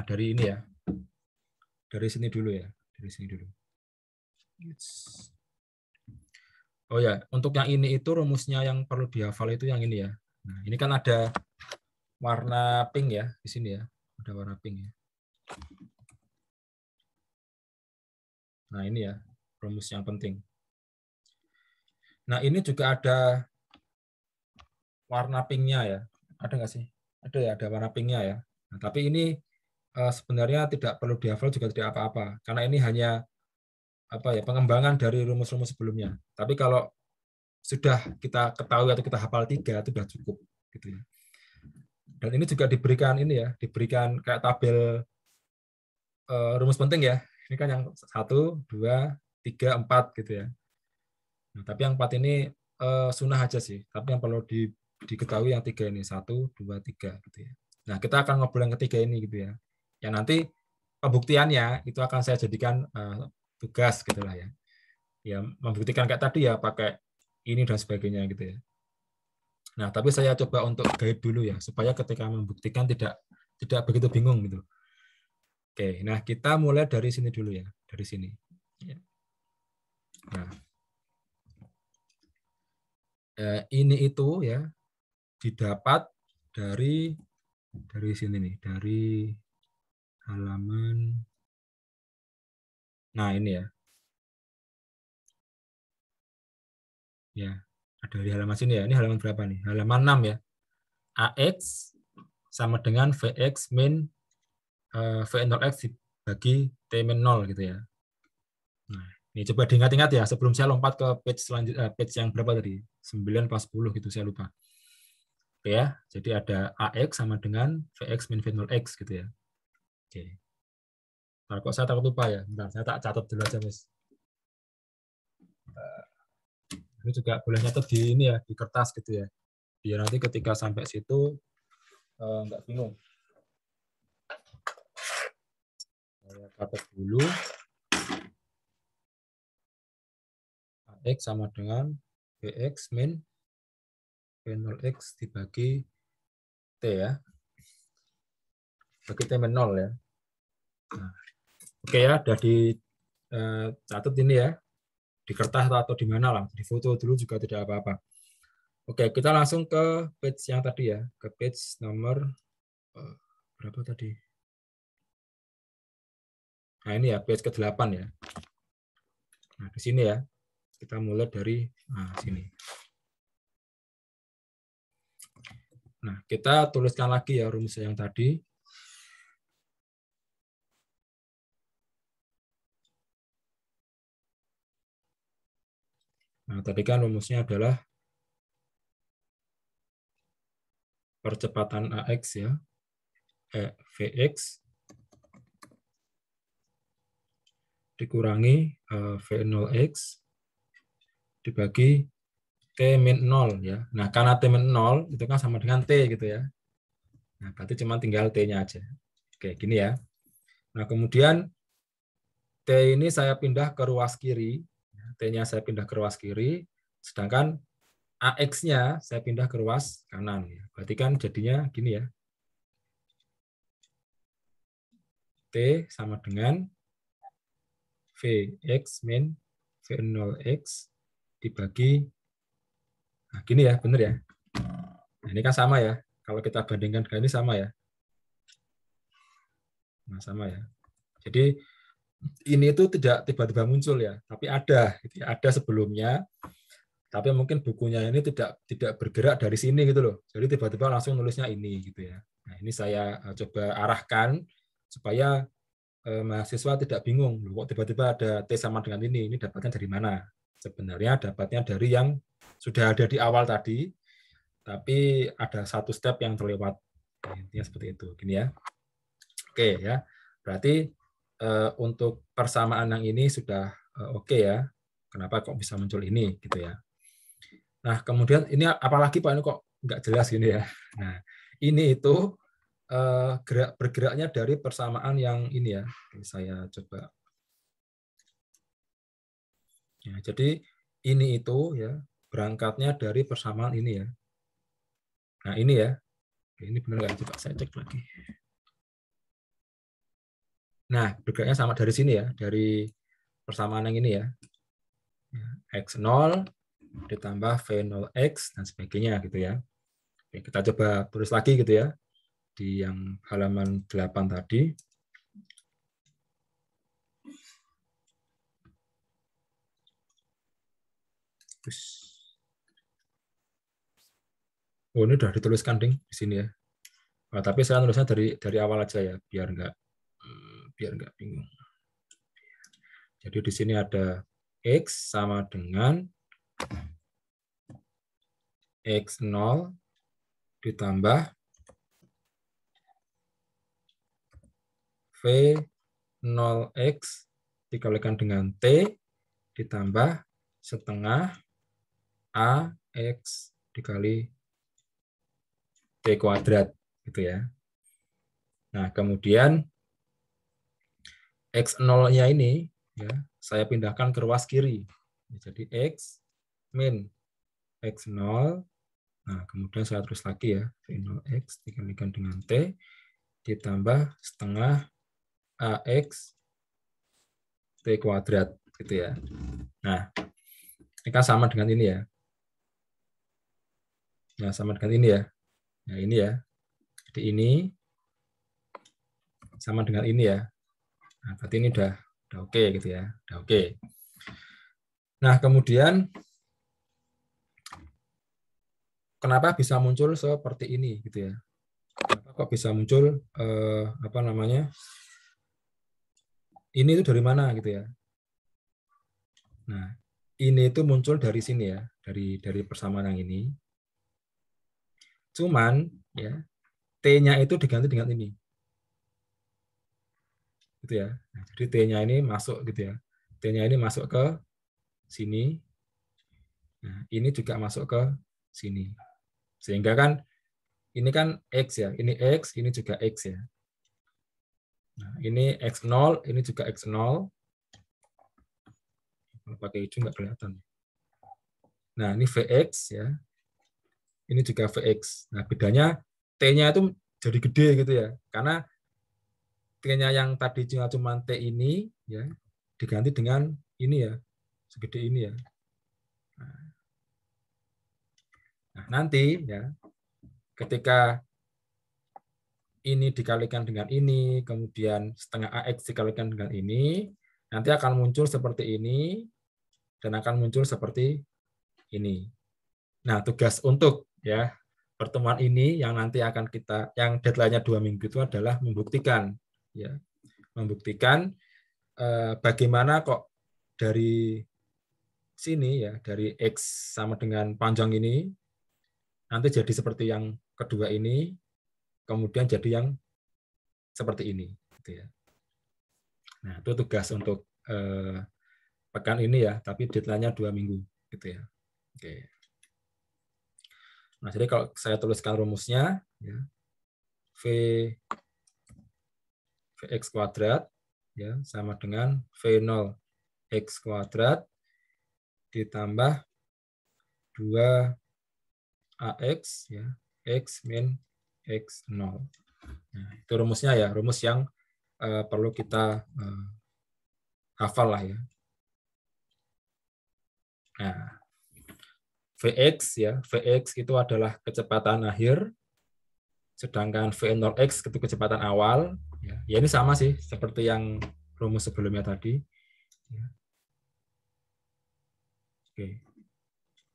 ini ya. Dari sini dulu ya. Dari sini dulu. Oh ya, untuk yang ini itu rumusnya yang perlu dihafal itu yang ini ya. Nah, ini kan ada warna pink ya di sini ya. Ada warna pink ya. Nah, ini ya rumus yang penting. Nah, ini juga ada warna pinknya ya. Ada nggak sih? Ada ya, ada warna pinknya ya. Nah, tapi ini sebenarnya tidak perlu dihafal juga tidak apa-apa. Karena ini hanya pengembangan dari rumus-rumus sebelumnya. Tapi kalau sudah kita ketahui atau kita hafal 3 itu sudah cukup gitu ya. Dan ini juga diberikan kayak tabel rumus penting ya. Ini kan yang 1, 2, 3, 4 gitu ya. Nah, tapi yang 4 ini sunnah aja sih. Tapi yang perlu diketahui yang 3 ini 1, 2, 3 gitu ya. Nah, kita akan ngobrol yang ketiga ini gitu ya. Yang nanti pembuktiannya itu akan saya jadikan tugas gitulah ya. Ya, membuktikan kayak tadi ya pakai ini dan sebagainya gitu ya. Nah, tapi saya coba untuk guide dulu ya supaya ketika membuktikan tidak begitu bingung gitu. Oke, nah kita mulai dari sini dulu ya, dari sini. Nah, ini itu ya didapat dari sini nih, dari halaman. Nah, ini ya. Ya, ada di halaman sini ya. Ini halaman berapa nih? Halaman 6 ya. AX sama dengan VX min V0X dibagi T min 0 gitu ya. Nah, ini coba diingat-ingat ya sebelum saya lompat ke page selanjutnya, page yang berapa tadi? 9 pas 10 gitu saya lupa. Oke ya, jadi ada AX sama dengan VX min V0X gitu ya. Oke. Nah, kok saya takut lupa ya? Bentar, saya tak catat dulu aja, Mas. Ini juga boleh nyatet di ini ya, di kertas gitu ya. Biar nanti ketika sampai situ nggak bingung. Saya catat dulu. AX sama dengan VX min V0X dibagi T ya. Bagi T min 0 ya. Nah, oke ya, udah dicatat ini ya. Di kertas atau di mana lah. Di foto dulu juga tidak apa-apa. Oke, kita langsung ke page yang tadi ya. Ke page nomor berapa tadi? Nah, ini ya, page ke-8 ya. Nah, di sini ya. Kita mulai dari sini. Nah, kita tuliskan lagi ya rumus yang tadi. Nah, tadi kan rumusnya adalah percepatan AX ya. VX dikurangi V0X dibagi T min 0 ya. Nah, karena T min 0 itu kan sama dengan T gitu ya. Nah, berarti cuma tinggal T-nya aja. Oke, gini ya. Nah, kemudian T ini saya pindah ke ruas kiri. T-nya saya pindah ke ruas kiri, sedangkan AX-nya saya pindah ke ruas kanan. Berarti kan jadinya gini ya. T sama dengan VX min V0X dibagi, nah gini ya, benar ya. Nah, ini kan sama ya. Kalau kita bandingkan dengan ini sama ya. Nah, sama ya. Jadi ini itu tidak tiba-tiba muncul ya, tapi ada, gitu ya. Ada sebelumnya. Tapi mungkin bukunya ini tidak bergerak dari sini gitu loh. Jadi tiba-tiba langsung nulisnya ini gitu ya. Nah, ini saya coba arahkan supaya mahasiswa tidak bingung, loh, kok tiba-tiba ada T sama dengan ini dapatnya dari mana? Sebenarnya dapatnya dari yang sudah ada di awal tadi, tapi ada satu step yang terlewat. Nah, intinya seperti itu, gini ya. Oke ya, berarti untuk persamaan yang ini sudah oke ya. Kenapa kok bisa muncul ini gitu ya? Nah kemudian ini apalagi Pak, ini kok nggak jelas gini ya. Nah ini itu bergeraknya dari persamaan yang ini ya. Saya coba. Ya, jadi ini itu ya berangkatnya dari persamaan ini ya. Nah ini ya, ini benar nggak? Coba saya cek lagi. Nah bergeraknya sama dari sini ya, dari persamaan yang ini ya. X0 ditambah V0X dan sebagainya gitu ya. Oke, kita coba tulis lagi gitu ya di yang halaman 8 tadi. Oh ini udah dituliskan ding di sini ya. Nah, tapi saya tulisnya dari awal aja ya biar nggak bingung. Jadi di sini ada X sama dengan X0 ditambah V0X dikalikan dengan T ditambah setengah AX dikali T kuadrat gitu ya. Nah, kemudian X0-nya ini ya, saya pindahkan ke ruas kiri. Jadi X min X0. Nah, kemudian saya tulis lagi ya, V0X dikalikan dengan T ditambah setengah AX T kuadrat gitu ya. Nah, ini kan sama dengan ini ya. Nah, sama dengan ini ya. Nah, ini ya. Jadi ini sama dengan ini ya. Nah, berarti ini udah oke gitu ya. Udah oke. Nah, kemudian kenapa bisa muncul seperti ini gitu ya? Kenapa kok bisa muncul apa namanya? Ini itu dari mana gitu ya? Nah, ini itu muncul dari sini ya, dari persamaan yang ini. Cuman ya, T-nya itu diganti dengan ini. Gitu ya. Nah, jadi T-nya ini masuk gitu ya. T-nya ini masuk ke sini. Nah, ini juga masuk ke sini. Sehingga kan ini kan X ya, ini X, ini juga X ya. Nah, ini X0, ini juga X0. Kalau pakai hijau nggak kelihatan. Nah, ini Vx ya. Ini juga Vx. Nah, bedanya T-nya itu jadi gede gitu ya. Karena T-nya yang tadi cuma T ini ya diganti dengan ini ya. Segede ini ya. Nah, nanti ya ketika ini dikalikan dengan ini, kemudian setengah AX dikalikan dengan ini, nanti akan muncul seperti ini dan akan muncul seperti ini. Nah, tugas untuk ya pertemuan ini yang nanti akan kita, yang deadline-nya 2 minggu itu adalah membuktikan bagaimana kok dari sini ya, dari X sama dengan panjang ini nanti jadi seperti yang kedua ini, kemudian jadi yang seperti ini gitu ya. Nah, itu tugas untuk pekan ini ya, tapi deadline-nya 2 minggu gitu ya. Oke. Nah, jadi kalau saya tuliskan rumusnya ya, Vx kuadrat ya sama dengan V0 X kuadrat ditambah 2 AX ya, X min X0. Nah, itu rumusnya ya, rumus yang perlu kita hafal lah ya. Nah, Vx ya, Vx itu adalah kecepatan akhir, sedangkan V0x itu kecepatan awal. Ya ini sama sih seperti yang rumus sebelumnya tadi. Oke.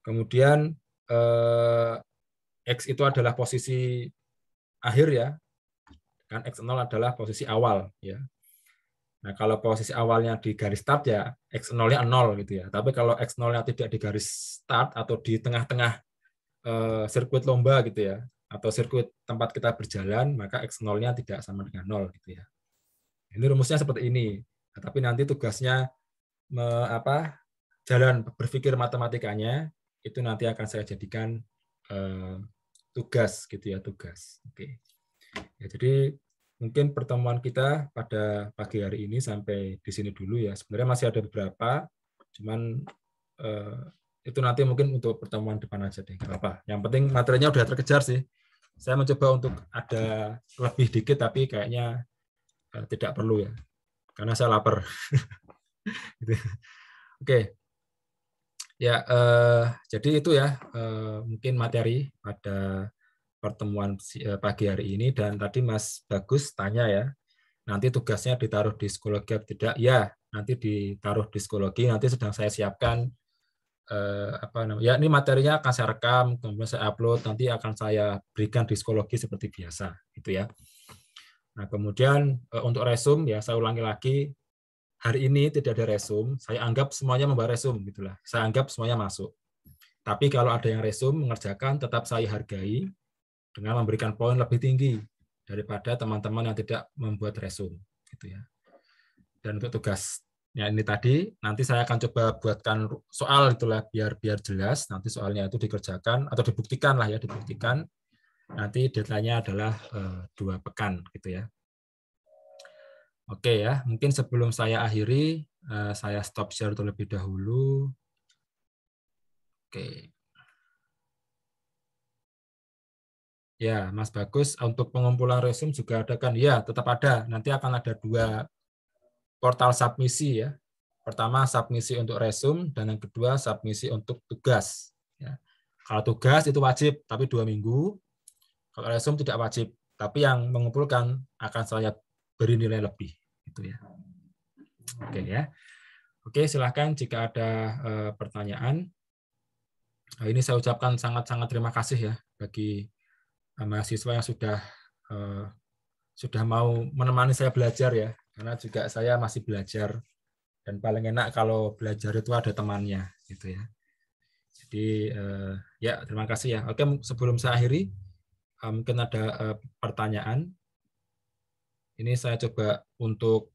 Kemudian X itu adalah posisi akhir ya, kan X0 adalah posisi awal ya. Nah, kalau posisi awalnya di garis start ya X0-nya 0 gitu ya. Tapi kalau X0-nya tidak di garis start atau di tengah-tengah sirkuit lomba gitu ya, atau sirkuit tempat kita berjalan, maka X0-nya tidak sama dengan 0 gitu ya. Ini rumusnya seperti ini. Nah, tapi nanti tugasnya jalan berpikir matematikanya itu nanti akan saya jadikan tugas gitu ya, tugas. Oke. Ya, jadi mungkin pertemuan kita pada pagi hari ini sampai di sini dulu ya. Sebenarnya masih ada beberapa, cuman itu nanti mungkin untuk pertemuan depan aja deh. Gak apa. Yang penting materinya udah terkejar sih. Saya mencoba untuk ada lebih dikit, tapi kayaknya tidak perlu ya, karena saya lapar. Gitu. Oke. Ya, jadi itu ya mungkin materi pada pertemuan pagi hari ini. Dan tadi Mas Bagus tanya ya, nanti tugasnya ditaruh di psikologi atau tidak? Ya, nanti ditaruh di psikologi. Nanti sedang saya siapkan ya ini materinya akan saya rekam, kemudian saya upload, nanti akan saya berikan di psikologi seperti biasa, gitu ya. Nah, kemudian untuk resume ya saya ulangi lagi, hari ini tidak ada resume, saya anggap semuanya membawa resume gitulah. Saya anggap semuanya masuk. Tapi kalau ada yang resume mengerjakan, tetap saya hargai dengan memberikan poin lebih tinggi daripada teman-teman yang tidak membuat resume, gitu ya. Dan untuk tugasnya ini tadi, nanti saya akan coba buatkan soal itulah biar jelas. Nanti soalnya itu dikerjakan atau dibuktikan lah ya, dibuktikan. Nanti deadline-nya adalah 2 pekan, gitu ya. Oke ya, mungkin sebelum saya akhiri, saya stop share terlebih dahulu. Oke. Ya, Mas Bagus, untuk pengumpulan resume juga ada kan? Ya, tetap ada. Nanti akan ada 2 portal submisi ya. Pertama submisi untuk resume, dan yang kedua submisi untuk tugas. Ya. Kalau tugas itu wajib, tapi 2 minggu. Kalau resume tidak wajib, tapi yang mengumpulkan akan saya beri nilai lebih. Gitu ya. Oke ya. Oke, silahkan jika ada pertanyaan. Ini saya ucapkan sangat-sangat terima kasih ya bagi mahasiswa yang sudah mau menemani saya belajar ya, karena juga saya masih belajar dan paling enak kalau belajar itu ada temannya gitu ya. Jadi ya terima kasih ya. Oke, sebelum saya akhiri mungkin ada pertanyaan. Ini saya coba untuk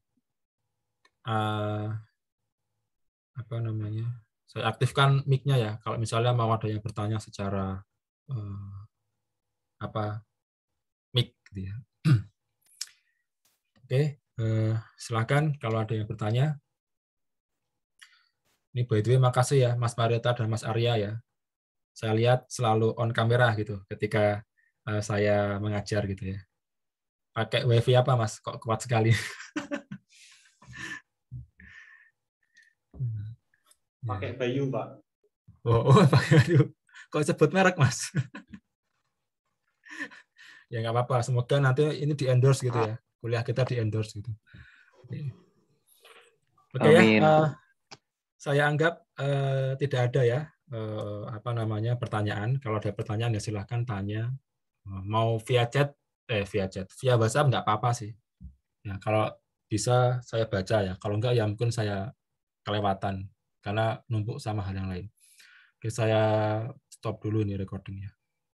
apa namanya? Saya aktifkan mic-nya ya. Kalau misalnya mau ada yang bertanya secara mic gitu ya. Oke, silakan kalau ada yang bertanya. Ini by the way makasih ya Mas Marieta dan Mas Arya ya. Saya lihat selalu on kamera gitu ketika saya mengajar gitu ya. Pakai WiFi apa Mas? Kok kuat sekali? Pakai Bayu Pak. Pakai Bayu. Kok sebut merek Mas? Ya nggak apa-apa. Semoga nanti ini di endorse gitu ya. Kuliah kita di endorse gitu. Oke ya. Saya anggap tidak ada ya pertanyaan. Kalau ada pertanyaan ya silahkan tanya. Mau via chat, via WhatsApp nggak apa-apa sih. Ya, kalau bisa saya baca ya. Kalau enggak ya mungkin saya kelewatan karena numpuk sama hal yang lain. Oke, saya stop dulu nih recordingnya.